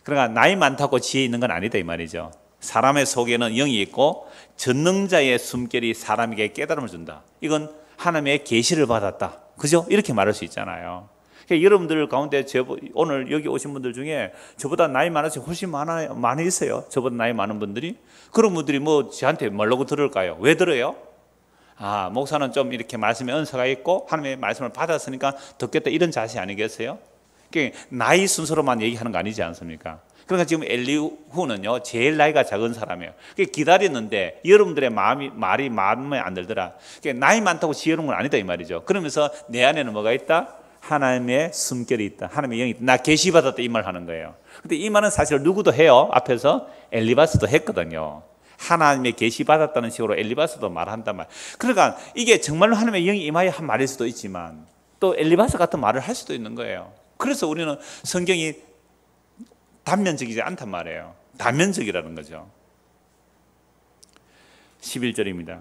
그러니까 나이 많다고 지혜 있는 건 아니다 이 말이죠. 사람의 속에는 영이 있고 전능자의 숨결이 사람에게 깨달음을 준다. 이건 하나님의 계시를 받았다. 그죠? 이렇게 말할 수 있잖아요. 그러니까 여러분들 가운데 오늘 여기 오신 분들 중에 저보다 나이 많으신 훨씬 많이 있어요. 저보다 나이 많은 분들이. 그런 분들이 뭐 저한테 뭐라고 들을까요? 왜 들어요? 아, 목사는 좀 이렇게 말씀에 은사가 있고 하나님의 말씀을 받았으니까 듣겠다, 이런 자세 아니겠어요? 그러니까 나이 순서로만 얘기하는 거 아니지 않습니까? 그러니까 지금 엘리후는요 제일 나이가 작은 사람이에요. 기다렸는데 여러분들의 말이 마음에 안 들더라. 나이 많다고 지혜로운 건 아니다 이 말이죠. 그러면서 내 안에는 뭐가 있다? 하나님의 숨결이 있다. 하나님의 영이 있다. 나 계시 받았다 이 말 하는 거예요. 근데 이 말은 사실 누구도 해요. 앞에서 엘리바스도 했거든요. 하나님의 계시 받았다는 식으로 엘리바스도 말한단 말. 그러니까 이게 정말로 하나님의 영이 임하여 한 말일 수도 있지만 또 엘리바스 같은 말을 할 수도 있는 거예요. 그래서 우리는 성경이 단면적이지 않단 말이에요. 다면적이라는 거죠. 11절입니다.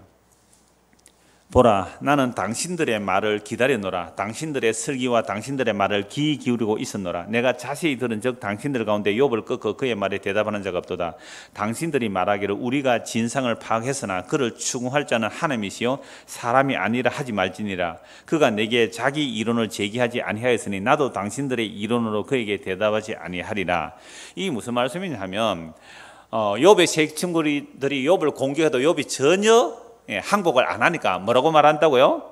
보라, 나는 당신들의 말을 기다렸노라. 당신들의 슬기와 당신들의 말을 귀 기울이고 있었노라. 내가 자세히 들은 즉 당신들 가운데 욥을 꺾어 그의 말에 대답하는 자가 없도다. 당신들이 말하기를 우리가 진상을 파악했으나 그를 추궁할 자는 하나님이시요 사람이 아니라 하지 말지니라. 그가 내게 자기 이론을 제기하지 아니하였으니 나도 당신들의 이론으로 그에게 대답하지 아니하리라. 이게 무슨 말씀이냐 하면 욥의 세 친구들이 욥을 공격해도 욥이 전혀 항복을 안 하니까 뭐라고 말한다고요?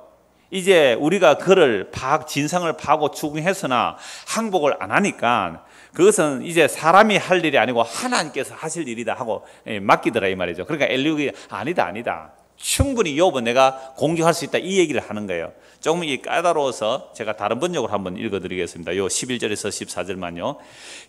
이제 우리가 그를 진상을 파고 추궁했으나 항복을 안 하니까 그것은 이제 사람이 할 일이 아니고 하나님께서 하실 일이다 하고 맡기더라 이 말이죠. 그러니까 엘리후가 아니다. 충분히 욥은 내가 공격할 수 있다 이 얘기를 하는 거예요. 조금 이 까다로워서 제가 다른 번역으로 한번 읽어드리겠습니다. 요 11절에서 14절만요.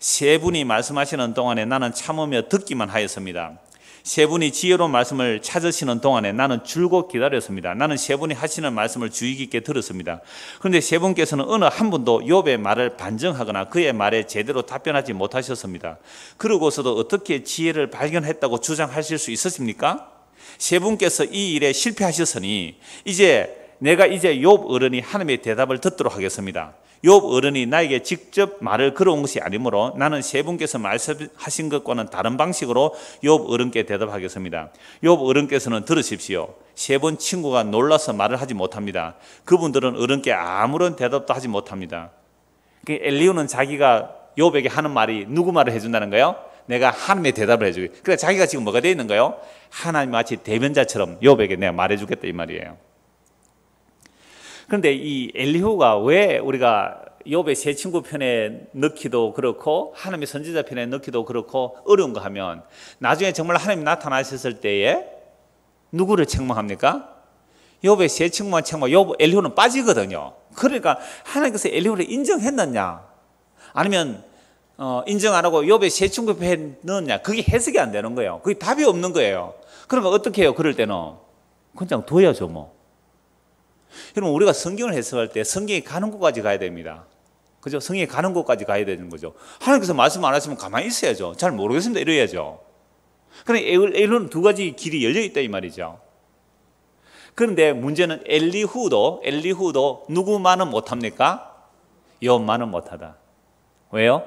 세 분이 말씀하시는 동안에 나는 참으며 듣기만 하였습니다. 세 분이 지혜로운 말씀을 찾으시는 동안에 나는 줄곧 기다렸습니다. 나는 세 분이 하시는 말씀을 주의 깊게 들었습니다. 그런데 세 분께서는 어느 한 분도 욥의 말을 반증하거나 그의 말에 제대로 답변하지 못하셨습니다. 그러고서도 어떻게 지혜를 발견했다고 주장하실 수 있으십니까? 세 분께서 이 일에 실패하셨으니 내가 이제 욥 어른이 하나님의 대답을 듣도록 하겠습니다. 욥 어른이 나에게 직접 말을 걸어온 것이 아니므로 나는 세 분께서 말씀하신 것과는 다른 방식으로 욥 어른께 대답하겠습니다. 욥 어른께서는 들으십시오. 세 분 친구가 놀라서 말을 하지 못합니다. 그분들은 어른께 아무런 대답도 하지 못합니다. 엘리후는 자기가 욥에게 하는 말이 누구 말을 해준다는 거예요? 내가 하나님의 대답을 해주기. 그러니까 자기가 지금 뭐가 되어 있는 거예요? 하나님 마치 대변자처럼 욥에게 내가 말해주겠다 이 말이에요. 그런데 이 엘리후가 왜 우리가 욥의 세 친구 편에 넣기도 그렇고 하나님의 선지자 편에 넣기도 그렇고 어려운가 하면 나중에 정말 하나님이 나타나셨을 때에 누구를 책망합니까? 욥의 세 친구만 책망하고 엘리후는 빠지거든요. 그러니까 하나님께서 엘리후를 인정했느냐 아니면 인정 안 하고 욥의 세 친구 편에 넣었냐, 그게 해석이 안 되는 거예요. 그게 답이 없는 거예요. 그러니까 어떻게 해요? 그럴 때는 그냥 둬야죠 뭐. 여러분 우리가 성경을 해석할 때 성경이 가는 곳까지 가야 됩니다. 그죠? 성에 가는 곳까지 가야 되는 거죠. 하나님께서 말씀 안 하시면 가만히 있어야죠. 잘 모르겠습니다. 이래야죠. 그러니까 엘리후는 두 가지 길이 열려 있다 이 말이죠. 그런데 문제는 엘리후도 누구만은 못합니까? 욥만은 못하다. 왜요?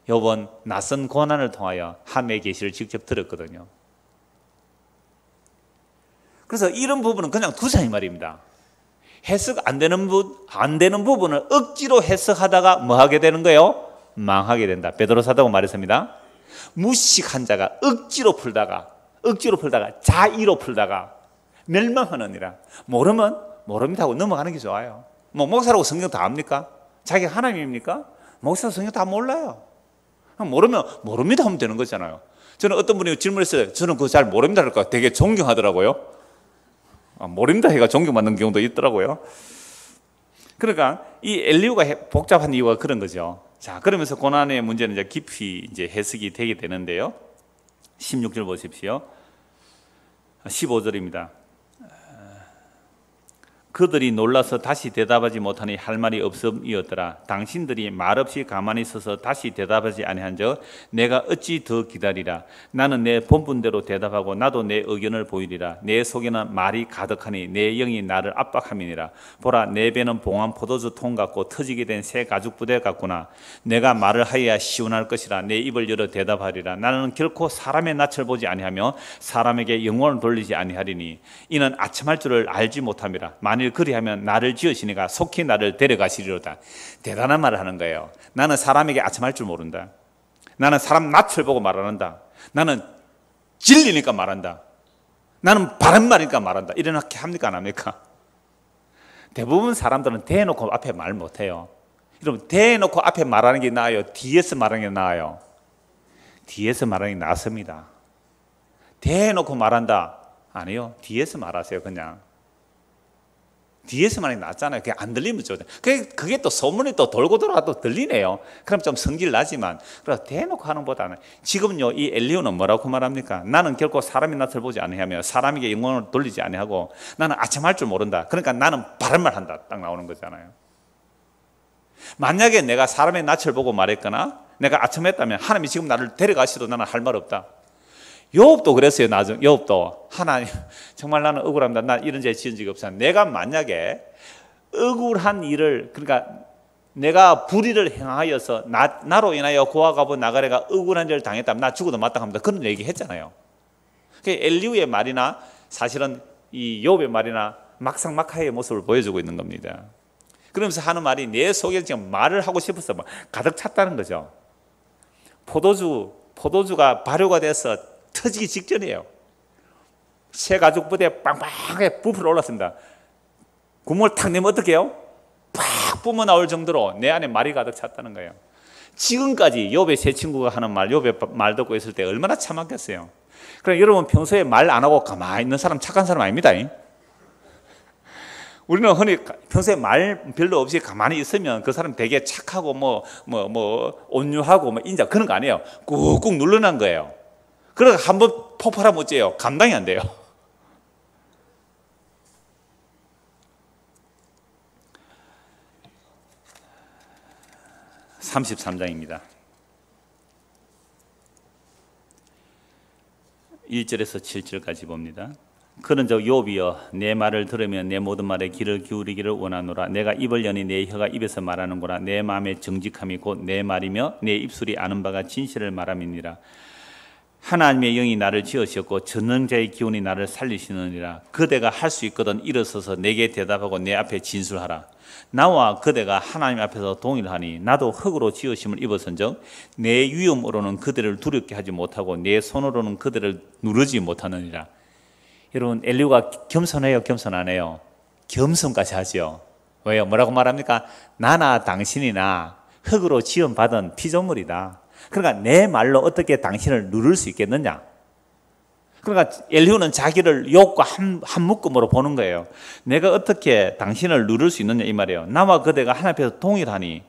욥은 낯선 고난을 통하여 하나님의 계시를 직접 들었거든요. 그래서 이런 부분은 그냥 두자 이 말입니다. 해석 안 되는 부분을 억지로 해석하다가 뭐 하게 되는 거예요? 망하게 된다. 베드로 사도가 말했습니다. 무식한 자가 억지로 풀다가 자의로 풀다가 멸망하느니라. 모르면 모릅니다 하고 넘어가는 게 좋아요. 뭐 목사라고 성경 다 압니까? 자기가 하나님입니까? 목사라고 성경 다 몰라요. 모르면 모릅니다 하면 되는 거잖아요. 저는 어떤 분이 질문했어요. 저는 그거 잘 모릅니다 할까 되게 존경하더라고요. 모릅니다 해가 존경받는 경우도 있더라고요. 그러니까 이 엘리후가 복잡한 이유가 그런 거죠. 자, 그러면서 고난의 문제는 이제 깊이 이제 해석이 되게 되는데요. 16절 보십시오. 15절입니다. 그들이 놀라서 다시 대답하지 못하니 할 말이 없음이었더라. 당신들이 말없이 가만히 서서 다시 대답하지 아니한즉 내가 어찌 더 기다리라. 나는 내 본분대로 대답하고 나도 내 의견을 보이리라. 내 속에는 말이 가득하니 내 영이 나를 압박함이니라. 보라, 내 배는 봉한 포도주 통 같고 터지게 된 새 가죽 부대 같구나. 내가 말을 하여야 시원할 것이라. 내 입을 열어 대답하리라. 나는 결코 사람의 낯을 보지 아니하며 사람에게 영혼을 돌리지 아니하리니 이는 아첨할 줄을 알지 못함이라. 만일 그리하면 나를 지으시니가 속히 나를 데려가시리로다. 대단한 말을 하는 거예요. 나는 사람에게 아첨할 줄 모른다. 나는 사람 낯을 보고 말 안 한다. 나는 진리니까 말한다. 나는 바른 말이니까 말한다. 이렇게 합니까 안 합니까? 대부분 사람들은 대놓고 앞에 말 못해요. 여러분, 대놓고 앞에 말하는 게 나아요? 뒤에서 말하는 게 나아요? 뒤에서 말하는 게 낫습니다. 대놓고 말한다. 아니요, 뒤에서 말하세요. 그냥 뒤에서 말이 낫잖아요. 그게 안 들리면 좋죠. 그게 또 소문이 또 돌고 돌아가 또 들리네요. 그럼 좀 성질 나지만, 그래서 대놓고 하는 것보다는 지금요, 이 엘리후는 뭐라고 말합니까? 나는 결코 사람의 낯을 보지 아니하며 사람에게 영혼을 돌리지 아니하고 나는 아첨할 줄 모른다. 그러니까 나는 바른 말 한다. 딱 나오는 거잖아요. 만약에 내가 사람의 낯을 보고 말했거나 내가 아첨했다면 하나님이 지금 나를 데려가시도 나는 할 말 없다. 욥도 그랬어요. 나중 욥도 하나님 정말 나는 억울합니다. 나 이런 죄 지은 적이 없어요. 내가 만약에 억울한 일을, 그러니까 내가 불의를 행하여서 나로 인하여 고아 가부 나가래가 억울한 일을 당했다면 나 죽어도 마땅합니다. 그런 얘기 했잖아요. 엘리후의 말이나 사실은 이 욥의 말이나 막상막하의 모습을 보여주고 있는 겁니다. 그러면서 하는 말이 내 속에 지금 말을 하고 싶어서 가득 찼다는 거죠. 포도주가 발효가 돼서 터지기 직전이에요. 새 가죽 부대에 빵빵하게 부풀어 올랐습니다. 구멍을 탁 내면 어떻게 해요? 팍 뿜어 나올 정도로 내 안에 말이 가득 찼다는 거예요. 지금까지 욥의 세 친구가 하는 말, 욥의 말 듣고 있을 때 얼마나 참았겠어요. 그럼 여러분 평소에 말 안 하고 가만히 있는 사람 착한 사람 아닙니다. 우리는 흔히 평소에 말 별로 없이 가만히 있으면 그 사람 되게 착하고 온유하고 인자 그런 거 아니에요. 꾹꾹 눌러난 거예요. 그러니까 한번 폭발하면 어째요? 감당이 안 돼요. (33장입니다) 1절에서 7절까지 봅니다. 그런즉 욥이여, 내 말을 들으면 내 모든 말에 귀를 기울이기를 원하노라. 내가 입을 여니 내 혀가 입에서 말하는구나. 내 마음의 정직함이 곧 내 말이며 내 입술이 아는 바가 진실을 말함이니라. 하나님의 영이 나를 지으셨고 전능자의 기운이 나를 살리시느니라. 그대가 할 수 있거든 일어서서 내게 대답하고 내 앞에 진술하라. 나와 그대가 하나님 앞에서 동일하니 나도 흙으로 지으심을 입었은즉 내 위엄으로는 그들을 두렵게 하지 못하고 내 손으로는 그들을 누르지 못하느니라. 여러분, 엘리후가 겸손해요, 겸손 안 해요? 겸손까지 하죠. 왜요? 뭐라고 말합니까? 나나 당신이나 흙으로 지음받은 피조물이다. 그러니까 내 말로 어떻게 당신을 누를 수 있겠느냐? 그러니까 엘리후는 자기를 욥과 한 묶음으로 보는 거예요. 내가 어떻게 당신을 누를 수 있느냐 이 말이에요. 나와 그대가 하나님 앞에서 동일하니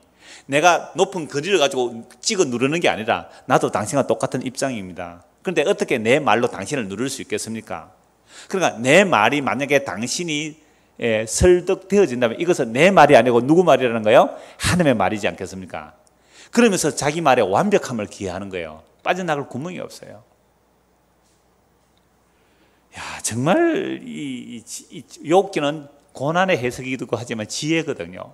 내가 높은 거리를 가지고 찍어 누르는 게 아니라 나도 당신과 똑같은 입장입니다. 그런데 어떻게 내 말로 당신을 누를 수 있겠습니까? 그러니까 내 말이 만약에 당신이 설득되어진다면 이것은 내 말이 아니고 누구 말이라는 거예요? 하나님의 말이지 않겠습니까? 그러면서 자기 말에 완벽함을 기하는 거예요. 빠져나갈 구멍이 없어요. 야, 정말 이 욥기는 고난의 해석이기도 하지만 지혜거든요.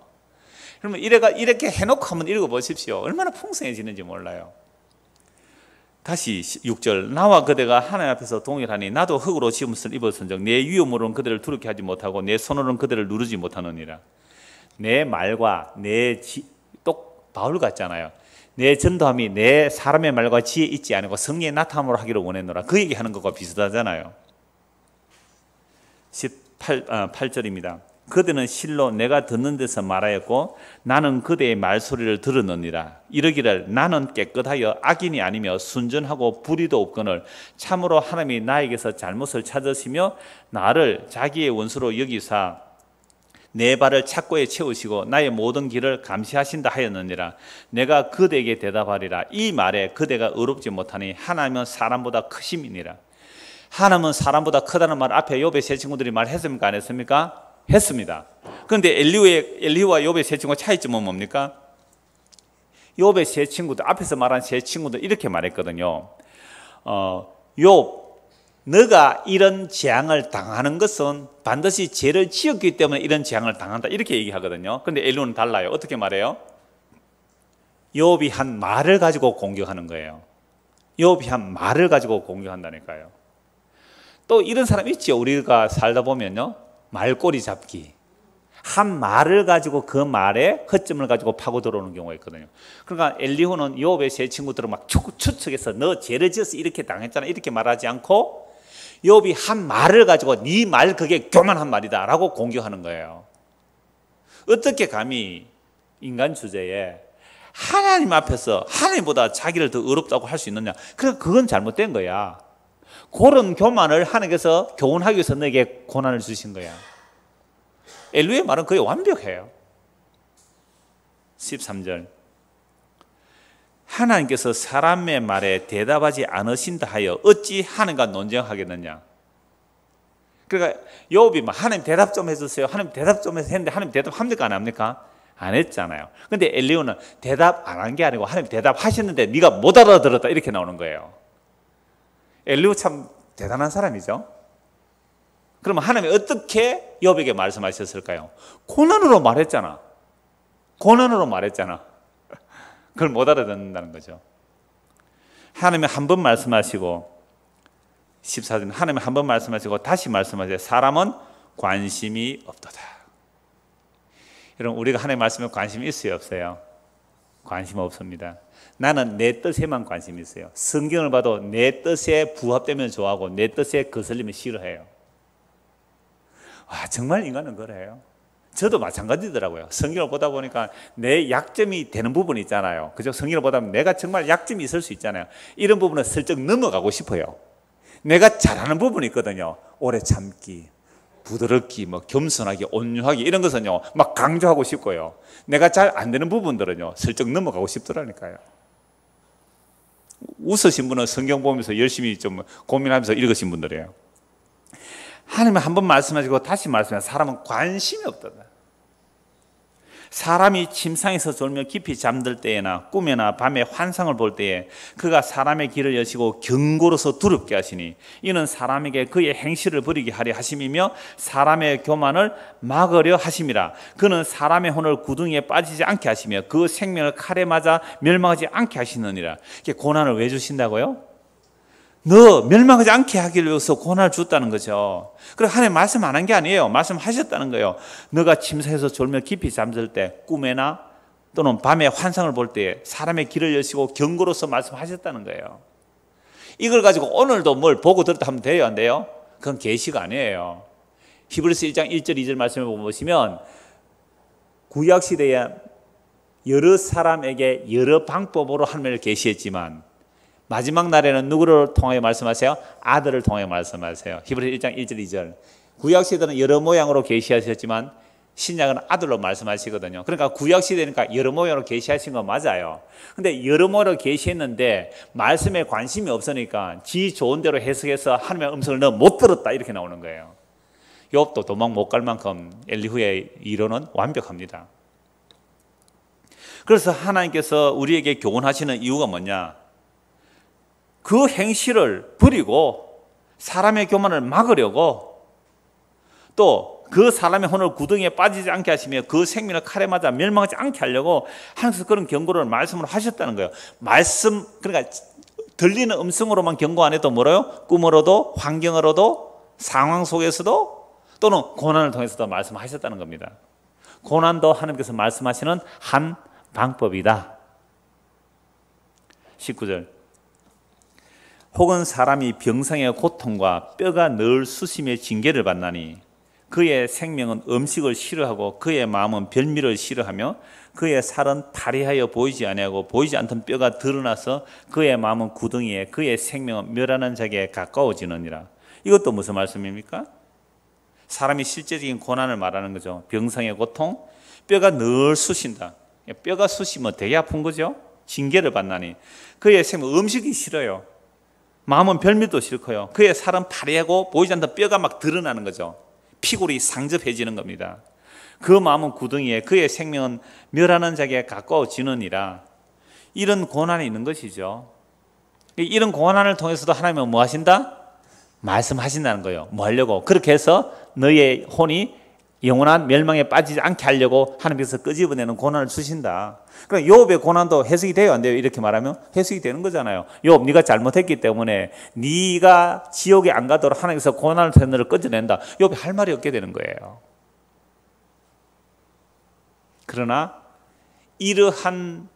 그러면 이렇게 해놓고 한번 읽어보십시오. 얼마나 풍성해지는지 몰라요. 다시 6절, 나와 그대가 하나님 앞에서 동일하니 나도 흙으로 지음을 입었은즉 내 위험으로는 그들을 두렵게 하지 못하고 내 손으로는 그들을 누르지 못하느니라. 내 말과 또 바울 같잖아요. 내 전도함이 내 사람의 말과 지혜 있지 않고 성령의 나타남으로 하기를 원했노라. 그 얘기하는 것과 비슷하잖아요. 8절입니다. 그대는 실로 내가 듣는 데서 말하였고 나는 그대의 말소리를 들었느니라. 이르기를 나는 깨끗하여 악인이 아니며 순전하고 불의도 없거늘 참으로 하나님이 나에게서 잘못을 찾으시며 나를 자기의 원수로 여기사 내 발을 착고에 채우시고 나의 모든 길을 감시하신다 하였느니라. 내가 그대에게 대답하리라. 이 말에 그대가 의롭지 못하니 하나님은 사람보다 크심이니라. 하나님은 사람보다 크다는 말 앞에 욥의 세 친구들이 말했습니까? 안 했습니까? 했습니다. 그런데 엘리후와 욥의 세 친구의 차이점은 뭡니까? 욥의 세 친구들, 앞에서 말한 세 친구들 이렇게 말했거든요. 욥, 너가 이런 재앙을 당하는 것은 반드시 죄를 지었기 때문에 이런 재앙을 당한다, 이렇게 얘기하거든요. 그런데 엘리후는 달라요. 어떻게 말해요? 욥이 한 말을 가지고 공격하는 거예요. 욥이 한 말을 가지고 공격한다니까요. 또 이런 사람 있죠. 우리가 살다 보면요, 말꼬리 잡기, 한 말을 가지고 그 말에 허점을 가지고 파고 들어오는 경우가 있거든요. 그러니까 엘리후는 욥의 세 친구들을 막 추측해서 너 죄를 지어서 이렇게 당했잖아 이렇게 말하지 않고 욥이 한 말을 가지고 네 말 그게 교만한 말이다 라고 공격하는 거예요. 어떻게 감히 인간 주제에 하나님 앞에서 하나님보다 자기를 더 의롭다고 할 수 있느냐. 그러니까 그건 잘못된 거야. 그런 교만을 하나님께서 교훈하기 위해서 너에게 고난을 주신 거야. 엘리후의 말은 거의 완벽해요. 13절, 하나님께서 사람의 말에 대답하지 않으신다 하여 어찌 하나님과 논쟁하겠느냐. 그러니까 욥이 막 하나님 대답 좀 해주세요, 하나님 대답 좀 해서 했는데 하나님 대답합니까 안 합니까? 안 했잖아요. 근데 엘리후는 대답 안 한 게 아니고 하나님 대답하셨는데 네가 못 알아들었다 이렇게 나오는 거예요. 엘리후 참 대단한 사람이죠. 그러면 하나님이 어떻게 욥에게 말씀하셨을까요? 고난으로 말했잖아. 고난으로 말했잖아. 그걸 못 알아듣는다는 거죠. 하나님이 한 번 말씀하시고 14절, 하나님이 한 번 말씀하시고 다시 말씀하세요. 사람은 관심이 없도다. 여러분, 우리가 하나님 말씀에 관심이 있어요, 없어요? 관심 없습니다. 나는 내 뜻에만 관심이 있어요. 성경을 봐도 내 뜻에 부합되면 좋아하고 내 뜻에 거슬리면 싫어해요. 와, 정말 인간은 그래요. 저도 마찬가지더라고요. 성경을 보다 보니까 내 약점이 되는 부분이 있잖아요. 그죠? 성경을 보다 보면 내가 정말 약점이 있을 수 있잖아요. 이런 부분은 슬쩍 넘어가고 싶어요. 내가 잘하는 부분이 있거든요. 오래 참기, 부드럽기, 뭐 겸손하기, 온유하기 이런 것은요 막 강조하고 싶고요. 내가 잘 안 되는 부분들은요 슬쩍 넘어가고 싶더라니까요. 웃으신 분은 성경 보면서 열심히 좀 고민하면서 읽으신 분들이에요. 하나님은 한 번 말씀하시고 다시 말씀하시고 사람은 관심이 없다. 사람이 침상에서 졸며 깊이 잠들 때에나 꿈에나 밤에 환상을 볼 때에 그가 사람의 길을 여시고 경고로서 두렵게 하시니 이는 사람에게 그의 행실을 버리게 하려 하심이며 사람의 교만을 막으려 하심이라. 그는 사람의 혼을 구덩이에 빠지지 않게 하시며 그 생명을 칼에 맞아 멸망하지 않게 하시느니라. 이게 고난을 왜 주신다고요? 너 멸망하지 않게 하기 위해서 고난을 줬다는 거죠. 그리고 하나님 말씀 안 한 게 아니에요. 말씀하셨다는 거예요. 너가 침상에서 졸며 깊이 잠들 때 꿈에나 또는 밤에 환상을 볼 때 사람의 길을 여시고 경고로서 말씀하셨다는 거예요. 이걸 가지고 오늘도 뭘 보고 들었다 하면 돼요, 안 돼요? 그건 계시가 아니에요. 히브리서 1장 1절 2절 말씀을 보시면 구약시대에 여러 사람에게 여러 방법으로 하나님을 계시했지만 마지막 날에는 누구를 통하여 말씀하세요? 아들을 통하여 말씀하세요. 히브리서 1장 1절 2절. 구약시대는 여러 모양으로 계시하셨지만 신약은 아들로 말씀하시거든요. 그러니까 구약시대니까 여러 모양으로 계시하신 건 맞아요. 근데 여러 모양으로 계시했는데 말씀에 관심이 없으니까 지 좋은 대로 해석해서 하나님의 음성을 너 못 들었다 이렇게 나오는 거예요. 욥도 도망 못 갈 만큼 엘리후의 이론은 완벽합니다. 그래서 하나님께서 우리에게 교훈하시는 이유가 뭐냐? 그 행실을 버리고 사람의 교만을 막으려고, 또 그 사람의 혼을 구덩이에 빠지지 않게 하시며 그 생명을 칼에 맞아 멸망하지 않게 하려고 하나님께서 그런 경고를 말씀으로 하셨다는 거예요. 말씀, 그러니까 들리는 음성으로만 경고 안 해도 뭐라요? 꿈으로도, 환경으로도, 상황 속에서도, 또는 고난을 통해서도 말씀하셨다는 겁니다. 고난도 하나님께서 말씀하시는 한 방법이다. 19절. 혹은 사람이 병상의 고통과 뼈가 늘 수심의 징계를 받나니 그의 생명은 음식을 싫어하고 그의 마음은 별미를 싫어하며 그의 살은 탈의하여 보이지 아니하고 보이지 않던 뼈가 드러나서 그의 마음은 구덩이에 그의 생명은 멸하는 자에게 가까워지느니라. 이것도 무슨 말씀입니까? 사람이 실제적인 고난을 말하는 거죠. 병상의 고통, 뼈가 늘 쑤신다. 뼈가 쑤시면 되게 아픈 거죠. 징계를 받나니 그의 생명, 음식이 싫어요. 마음은 별미도 싫고요. 그의 살은 파리하고 보이지 않던 뼈가 막 드러나는 거죠. 피골이 상접해지는 겁니다. 그 마음은 구덩이에 그의 생명은 멸하는 자에게 가까워지느니라. 이런 고난이 있는 것이죠. 이런 고난을 통해서도 하나님은 뭐 하신다? 말씀하신다는 거예요. 뭐 하려고? 그렇게 해서 너의 혼이 영원한 멸망에 빠지지 않게 하려고 하나님께서 끄집어내는 고난을 주신다. 그러니까 욥의 고난도 해석이 돼요, 안 돼요? 이렇게 말하면 해석이 되는 거잖아요. 욥, 네가 잘못했기 때문에 네가 지옥에 안 가도록 하나님께서 고난을 통해 너를 끄집어낸다. 욥이 할 말이 없게 되는 거예요. 그러나 이러한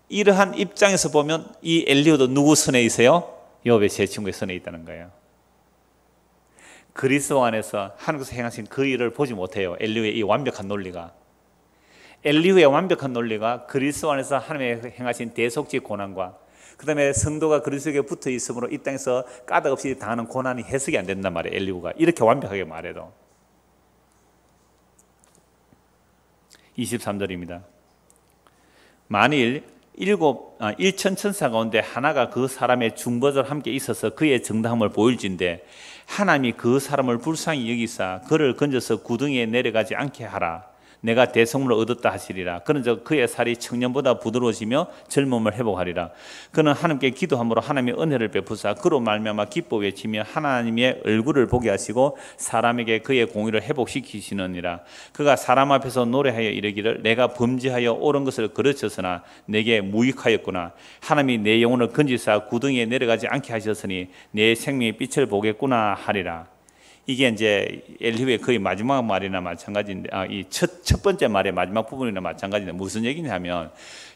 입장에서 보면 이 엘리후도 누구 손에 있어요? 욥의 세 친구의 손에 있다는 거예요. 그리스도 안에서 하나님께서 행하신 그 일을 보지 못해요. 엘리후의 이 완벽한 논리가. 엘리후의 완벽한 논리가 그리스도 안에서 하나님의 행하신 대속죄 고난과 그 다음에 성도가 그리스도에게 붙어 있으므로 이 땅에서 까닭 없이 당하는 고난이 해석이 안 된단 말이에요. 엘리후가 이렇게 완벽하게 말해도. 23절입니다. 만일 1,000천사 가운데 하나가 그 사람의 중보자와 함께 있어서 그의 정당함을 보일진데 하나님이 그 사람을 불쌍히 여기사 그를 건져서 구덩이에 내려가지 않게 하라. 내가 대성물을 얻었다 하시리라. 그런즉 그의 살이 청년보다 부드러워지며 젊음을 회복하리라. 그는 하나님께 기도함으로 하나님의 은혜를 베푸사 그로 말미암아 기뻐 외치며 하나님의 얼굴을 보게 하시고 사람에게 그의 공의를 회복시키시느니라. 그가 사람 앞에서 노래하여 이르기를 내가 범죄하여 옳은 것을 그르쳤으나 내게 무익하였구나. 하나님이 내 영혼을 건지사 구덩이에 내려가지 않게 하셨으니 내 생명의 빛을 보겠구나 하리라. 이게 이제 엘리후의 거의 마지막 말이나 마찬가지인데, 이 첫 번째 말의 마지막 부분이나 마찬가지인데 무슨 얘기냐면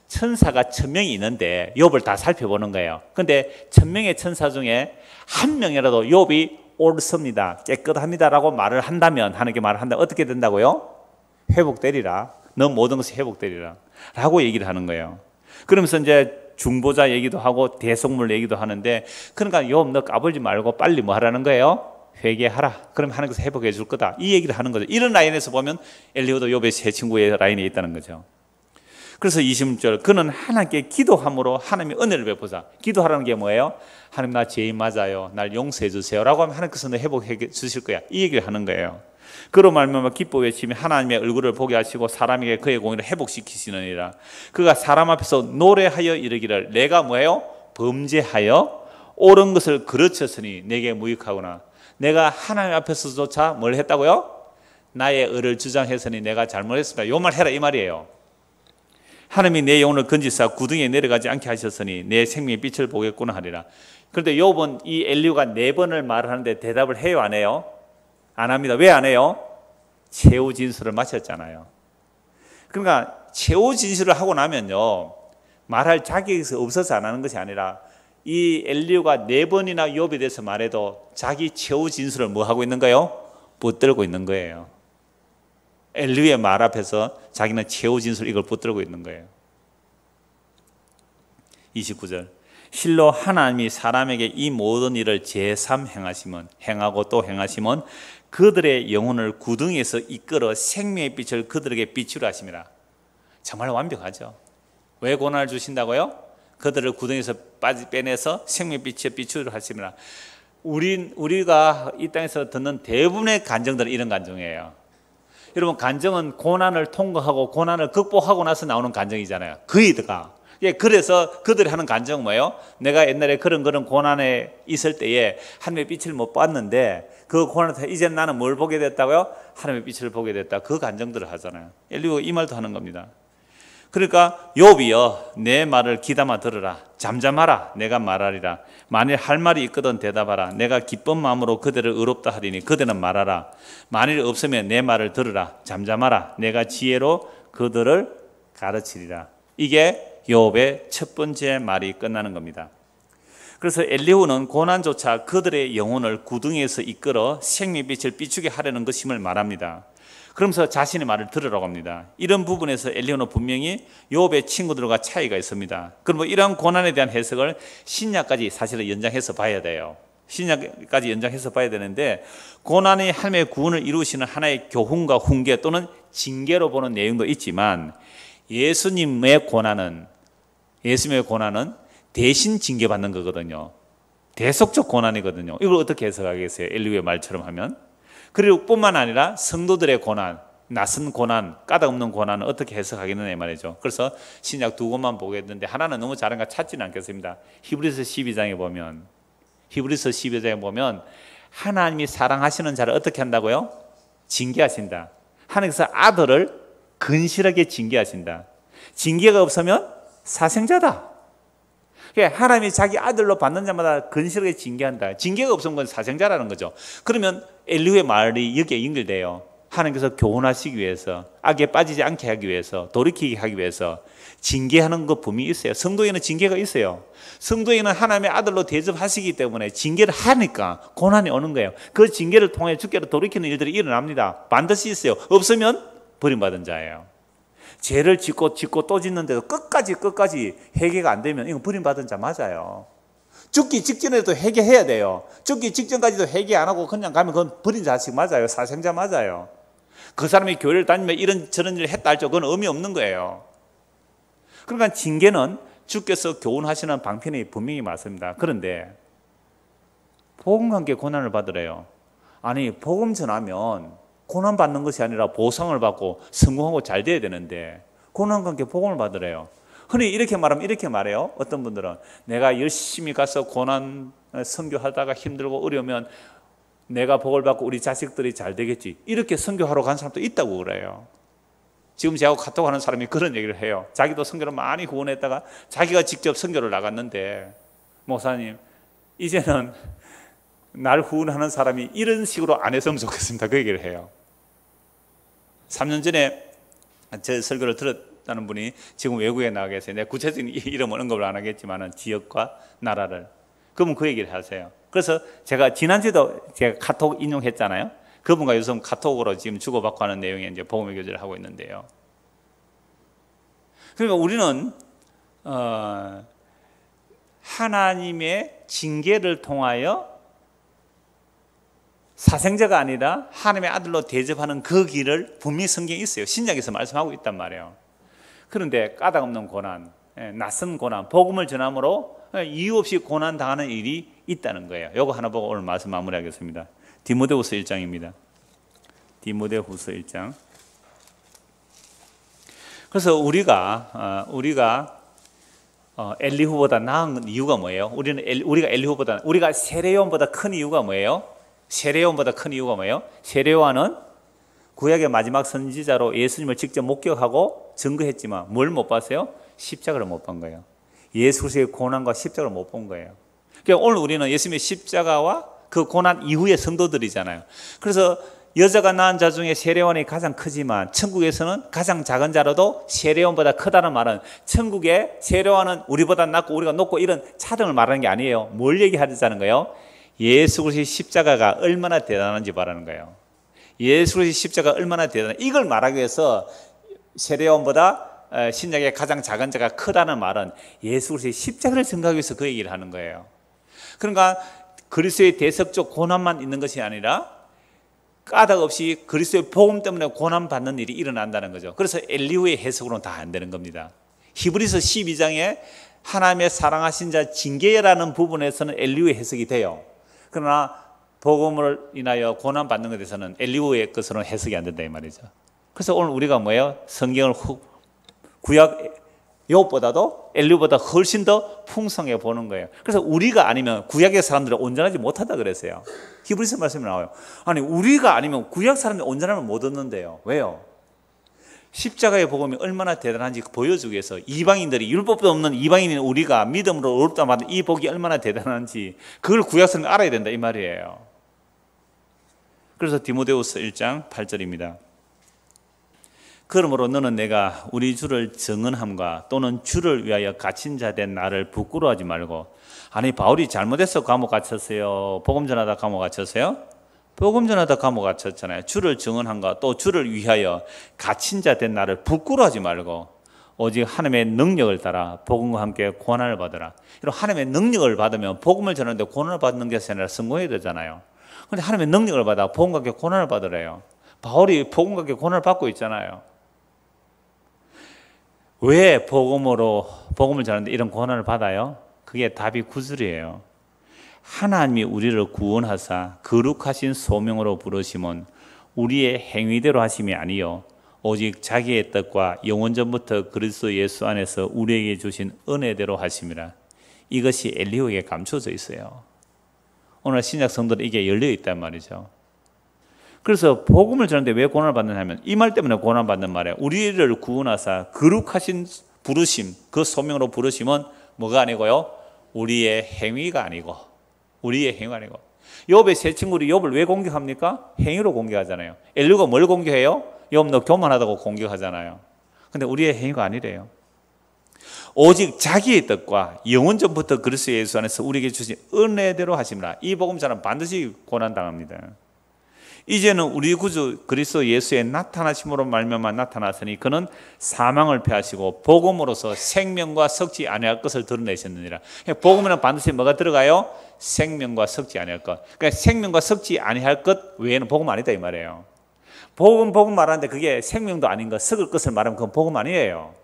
천사가 1,000명이 있는데 욥을 다 살펴보는 거예요. 근데 1,000명의 천사 중에 한 명이라도 욥이 옳습니다, 깨끗합니다라고 말을 한다면, 하나님께 말을 한다면 어떻게 된다고요? 회복되리라. 너 모든 것이 회복되리라 라고 얘기를 하는 거예요. 그러면서 이제 중보자 얘기도 하고 대속물 얘기도 하는데, 그러니까 욥 너 까불지 말고 빨리 뭐 하라는 거예요? 회개하라. 그럼 하나님께서 회복해 줄 거다. 이 얘기를 하는 거죠. 이런 라인에서 보면 엘리후도 욥의 세 친구의 라인에 있다는 거죠. 그래서 20절 그는 하나님께 기도함으로 하나님의 은혜를 베푸사. 기도하라는 게 뭐예요? 하나님 나 죄인 맞아요. 날 용서해 주세요 라고 하면 하나님께서 너 회복해 주실 거야. 이 얘기를 하는 거예요. 그로 말미암아 기뻐 외치며 하나님의 얼굴을 보게 하시고 사람에게 그의 공의를 회복시키시느니라. 그가 사람 앞에서 노래하여 이르기를 내가 뭐예요? 범죄하여 옳은 것을 그르쳤으니 내게 무익하구나. 내가 하나님 앞에서조차 뭘 했다고요? 나의 의를 주장했으니 내가 잘못했습니다. 요 말 해라 이 말이에요. 하나님이 내 영혼을 건지사 구덩이에 내려가지 않게 하셨으니 내 생명의 빛을 보겠구나 하리라. 그런데 욥은 이 엘리후가 4번을 말을 하는데 대답을 해요, 안 해요? 안 합니다. 왜 안 해요? 최후 진술을 마쳤잖아요. 그러니까 최후 진술을 하고 나면요, 말할 자격이 없어서 안 하는 것이 아니라 이 엘리후가 4번이나 욥에 대해서 말해도 자기 최후 진술을 뭐 하고 있는 거예요? 붙들고 있는 거예요. 엘리후의 말 앞에서 자기는 최후 진술 이걸 붙들고 있는 거예요. 29절 실로 하나님이 사람에게 이 모든 일을 제3 행하고 또 행하시면 그들의 영혼을 구덩이에서 이끌어 생명의 빛을 그들에게 비추려 하심이라. 정말 완벽하죠. 왜 고난을 주신다고요? 그들을 구덩이에서 빼내서 생명의 빛에 비추려 하심이라. 우리가 이 땅에서 듣는 대부분의 간증들은 이런 간증이에요. 여러분, 간증은 고난을 통과하고 고난을 극복하고 나서 나오는 간증이잖아요. 거의 다. 예, 그래서 그들이 하는 간증은 뭐예요? 내가 옛날에 그런 고난에 있을 때에 하나님의 빛을 못 봤는데 그 고난에서 이제 나는 뭘 보게 됐다고요? 하나님의 빛을 보게 됐다. 그 간증들을 하잖아요. 엘리후가 이 말도 하는 겁니다. 그러니까 욥이여, 내 말을 귀담아 들으라. 잠잠하라. 내가 말하리라. 만일 할 말이 있거든 대답하라. 내가 기쁜 마음으로 그들을 의롭다 하리니 그들은 말하라. 만일 없으면 내 말을 들으라. 잠잠하라. 내가 지혜로 그들을 가르치리라. 이게 욥의 첫 번째 말이 끝나는 겁니다. 그래서 엘리후는 고난조차 그들의 영혼을 구덩이에서 이끌어 생명빛을 비추게 하려는 것임을 말합니다. 그러면서 자신의 말을 들으라고 합니다. 이런 부분에서 엘리후는 분명히 욥의 친구들과 차이가 있습니다. 그럼 이러한 고난에 대한 해석을 신약까지 사실은 연장해서 봐야 돼요. 신약까지 연장해서 봐야 되는데, 고난이 하나님의 구원을 이루시는 하나의 교훈과 훈계 또는 징계로 보는 내용도 있지만, 예수님의 고난은 대신 징계받는 거거든요. 대속적 고난이거든요. 이걸 어떻게 해석하겠어요? 엘리후의 말처럼 하면. 그리고 뿐만 아니라 성도들의 고난, 낯선 고난, 까닭없는 고난은 어떻게 해석하겠느냐 말이죠. 그래서 신약 두 권만 보겠는데 하나는 너무 잘한가 찾지는 않겠습니다. 히브리서 12장에 보면 하나님이 사랑하시는 자를 어떻게 한다고요? 징계하신다. 하나님께서 아들을 근실하게 징계하신다. 징계가 없으면 사생자다. 하나님이 자기 아들로 받는 자마다 근실하게 징계한다. 징계가 없으면 그건 사생자라는 거죠. 그러면 엘리후의 말이 여기에 연결돼요. 하나님께서 교훈하시기 위해서, 악에 빠지지 않게 하기 위해서, 돌이키게 하기 위해서 징계하는 것 분명히 있어요. 성도에는 징계가 있어요. 성도에는 하나님의 아들로 대접하시기 때문에 징계를 하니까 고난이 오는 거예요. 그 징계를 통해 주께로 돌이키는 일들이 일어납니다. 반드시 있어요. 없으면 버림받은 자예요. 죄를 짓고 또 짓는데도 끝까지 회개가 안 되면 이건 버림받은 자 맞아요. 죽기 직전에도 회개해야 돼요. 죽기 직전까지도 회개 안 하고 그냥 가면 그건 버린 자식 맞아요. 사생자 맞아요. 그 사람이 교회를 다니면 이런 저런 일을 했다 할죠. 그건 의미 없는 거예요. 그러니까 징계는 주께서 교훈하시는 방편이 분명히 맞습니다. 그런데 복음과 함께 고난을 받으래요. 아니, 복음 전하면 고난 받는 것이 아니라 보상을 받고 성공하고 잘 돼야 되는데 고난과 함께 복음을 받으래요. 흔히 이렇게 말하면 이렇게 말해요. 어떤 분들은 내가 열심히 가서 고난 선교하다가 힘들고 어려우면 내가 복을 받고 우리 자식들이 잘 되겠지, 이렇게 선교하러 간 사람도 있다고 그래요. 지금 저하고 카톡하는 사람이 그런 얘기를 해요. 자기도 선교를 많이 후원했다가 자기가 직접 선교를 나갔는데, 목사님 이제는 날 후원하는 사람이 이런 식으로 안 했으면 좋겠습니다, 그 얘기를 해요. 3년 전에 제 설교를 들었다는 분이 지금 외국에 나가 계세요. 내가 구체적인 이름은 언급을 안 하겠지만 지역과 나라를, 그분 그 얘기를 하세요. 그래서 제가 지난주에도 제가 카톡 인용했잖아요. 그분과 요즘 카톡으로 지금 주고받고 하는 내용의 이제 복음의 교제를 하고 있는데요. 그러니까 우리는 하나님의 징계를 통하여 사생자가 아니라 하나님의 아들로 대접하는 그 길을 분명히 성경에 있어요. 신약에서 말씀하고 있단 말이에요. 그런데 까닭없는 고난, 낯선 고난, 복음을 전함으로 이유 없이 고난 당하는 일이 있다는 거예요. 이거 하나 보고 오늘 말씀 마무리하겠습니다. 디모데후서 1장입니다. 디모데후서 1장. 그래서 우리가 엘리후보다 나은 이유가 뭐예요? 우리가 엘리후보다, 우리가 세례요한보다 큰 이유가 뭐예요? 세례요한보다 큰 이유가 뭐예요? 세례요한은 구약의 마지막 선지자로 예수님을 직접 목격하고 증거했지만 뭘 못 봤어요? 십자가를 못 본 거예요. 예수 그리스도의 고난과 십자가를 못 본 거예요. 그러니까 오늘 우리는 예수님의 십자가와 그 고난 이후의 성도들이잖아요. 그래서 여자가 낳은 자 중에 세례요한이 가장 크지만 천국에서는 가장 작은 자라도 세례요한보다 크다는 말은 천국에 세례요한은 우리보다 낮고 우리가 높고 이런 차등을 말하는 게 아니에요. 뭘 얘기하자는 거예요? 예수 그리스도의 십자가가 얼마나 대단한지 말하는 거예요. 예수 그리스도의 십자가가 얼마나 대단한지, 이걸 말하기 위해서 세례요한보다 신약의 가장 작은 자가 크다는 말은 예수 그리스도의 십자가를 증거하기 위해서 그 얘기를 하는 거예요. 그러니까 그리스도의 대속적 고난만 있는 것이 아니라 까닭 없이 그리스도의 복음 때문에 고난받는 일이 일어난다는 거죠. 그래서 엘리후의 해석으로는 다 안 되는 겁니다. 히브리서 12장에 하나님의 사랑하신 자 징계라는 부분에서는 엘리후의 해석이 돼요. 그러나 복음을 인하여 고난 받는 것에 대해서는 엘리후의 것으로는 해석이 안 된다 이 말이죠. 그래서 오늘 우리가 뭐예요? 성경을 구약 욥보다도 엘리후보다 훨씬 더 풍성해 보는 거예요. 그래서 우리가 아니면 구약의 사람들은 온전하지 못하다 그랬어요. 히브리서 말씀이 나와요. 아니 우리가 아니면 구약 사람들이 온전함을 못 얻는데요. 왜요? 십자가의 복음이 얼마나 대단한지 보여주기 위해서 이방인들이 율법도 없는 이방인인 우리가 믿음으로 의롭다 받은 이 복이 얼마나 대단한지 그걸 구약 사람이 알아야 된다 이 말이에요. 그래서 디모데후서 1장 8절입니다. 그러므로 너는 내가 우리 주를 증언함과 또는 주를 위하여 갇힌 자 된 나를 부끄러워하지 말고. 아니 바울이 잘못해서 감옥 갇혔어요? 복음 전하다 감옥 갇혔어요? 복음 전하다 감옥 갇혔잖아요. 주를 증언함과 또 주를 위하여 갇힌 자 된 나를 부끄러워하지 말고 오직 하나님의 능력을 따라 복음과 함께 고난을 받으라. 이런 하나님의 능력을 받으면 복음을 전하는데 고난을 받는 것이 아니라 성공해야 되잖아요. 그런데 하나님의 능력을 받아 복음과 함께 고난을 받으래요. 바울이 복음과 함께 고난을 받고 있잖아요. 왜 복음을 전하는데 이런 고난을 받아요? 그게 답이 구절이에요. 하나님이 우리를 구원하사 거룩하신 소명으로 부르심은 우리의 행위대로 하심이 아니요 오직 자기의 뜻과 영원전부터 그리스도 예수 안에서 우리에게 주신 은혜대로 하심이라. 이것이 엘리후에게 감춰져 있어요. 오늘 신약 성도는 이게 열려 있단 말이죠. 그래서 복음을 전하는데 왜 고난을 받느냐면 이 말 때문에 고난 받는 말이에요. 우리를 구원하사 거룩하신 부르심, 그 소명으로 부르심은 뭐가 아니고요? 우리의 행위가 아니고 욥의 세 친구들이 욥을 왜 공격합니까? 행위로 공격하잖아요. 엘리후가 뭘 공격해요? 욥 너 교만하다고 공격하잖아요. 근데 우리의 행위가 아니래요. 오직 자기의 뜻과 영원전부터 그리스도 예수 안에서 우리에게 주신 은혜대로 하심이라. 이 복음 전하면 반드시 고난당합니다. 이제는 우리 구주 그리스도 예수의 나타나심으로 말미암아 나타났으니 그는 사망을 패하시고 복음으로서 생명과 썩지 아니할 것을 드러내셨느니라. 복음에는 반드시 뭐가 들어가요? 생명과 썩지 아니할 것. 그러니까 생명과 썩지 아니할 것 외에는 복음 아니다 이 말이에요. 복음 말하는데 그게 생명도 아닌 것, 썩을 것을 말하면 그건 복음 아니에요.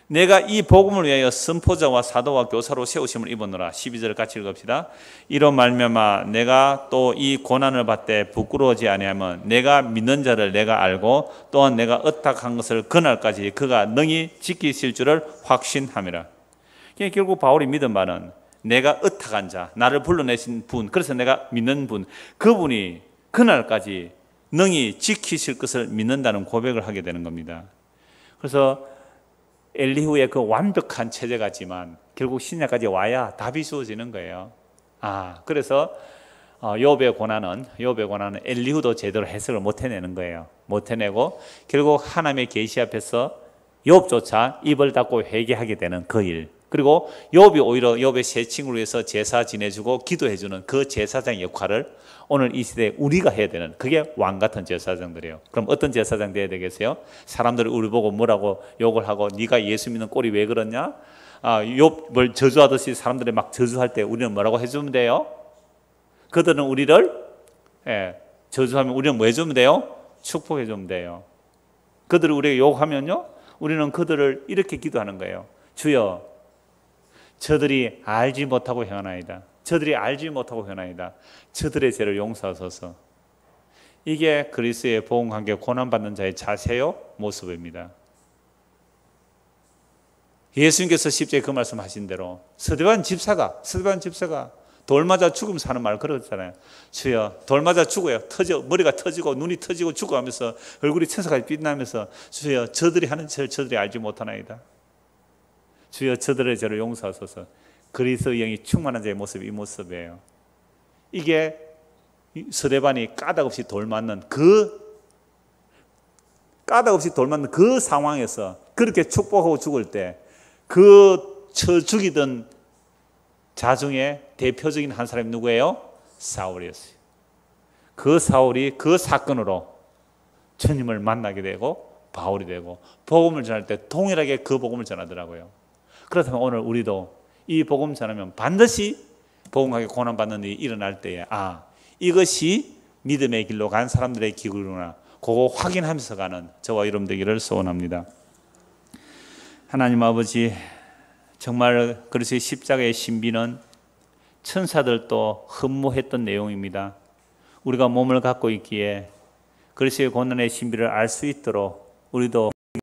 내가 이 복음을 위하여 선포자와 사도와 교사로 세우심을 입었노라. 12절을 같이 읽읍시다. 이로 말미암아 내가 또 이 고난을 받되 부끄러워하지 아니하면 내가 믿는 자를 내가 알고 또한 내가 의탁한 것을 그날까지 그가 능히 지키실 줄을 확신함이라. 결국 바울이 믿은 바는 내가 의탁한 자, 나를 불러내신 분, 그래서 내가 믿는 분, 그분이 그날까지 능히 지키실 것을 믿는다는 고백을 하게 되는 겁니다. 그래서 엘리후의 그 완벽한 체제 같지만 결국 신약까지 와야 답이 주어지는 거예요. 그래서 욥의 고난은 엘리후도 제대로 해석을 못 해내는 거예요. 못 해내고 결국 하나님의 계시 앞에서 욥조차 입을 닫고 회개하게 되는 그 일. 그리고 욥이 오히려 욥의 세 친구를 위해서 제사 지내주고 기도해주는 그 제사장 역할을 오늘 이 시대에 우리가 해야 되는, 그게 왕 같은 제사장들이에요. 그럼 어떤 제사장 돼야 되겠어요? 사람들이 우리 보고 뭐라고 욕을 하고 네가 예수 믿는 꼴이 왜 그러냐? 욥을 저주하듯이 사람들이 막 저주할 때 우리는 뭐라고 해주면 돼요? 그들은 우리를 저주하면 우리는 뭐 해주면 돼요? 축복해 주면 돼요. 그들을 우리에게 욕하면요, 우리는 그들을 이렇게 기도하는 거예요. 주여, 저들이 알지 못하고 행하나이다. 저들이 알지 못하고 행하나이다. 저들의 죄를 용서하소서. 이게 그리스도의 복음관계 고난받는 자의 자세요, 모습입니다. 예수님께서 십자가에 그 말씀하신 대로 스데반 집사가 돌 맞아 죽으면 사는 말 그러잖아요. 주여, 돌 맞아 죽어요. 머리가 터지고 눈이 터지고 죽어가면서 얼굴이 천사같이 빛나면서 주여, 저들이 하는 죄를 저들이 알지 못하나이다. 주여, 저들의 죄를 용서하소서. 그리스도의 영이 충만한 자의 모습이 이 모습이에요. 이게 스데반이 까닭없이 돌 맞는 그 상황에서 그렇게 축복하고 죽을 때 그 죽이던 자 중에 대표적인 한 사람이 누구예요? 사울이었어요. 그 사울이 그 사건으로 주님을 만나게 되고 바울이 되고 복음을 전할 때 동일하게 그 복음을 전하더라고요. 그렇다면 오늘 우리도 이 복음 전하면 반드시 복음하게 고난받는 일이 일어날 때에 이것이 믿음의 길로 간 사람들의 길이구나, 그거 확인하면서 가는 저와 여러분 되기를 소원합니다. 하나님 아버지, 정말 그리스도의 십자가의 신비는 천사들도 흠모했던 내용입니다. 우리가 몸을 갖고 있기에 그리스도의 고난의 신비를 알 수 있도록 우리도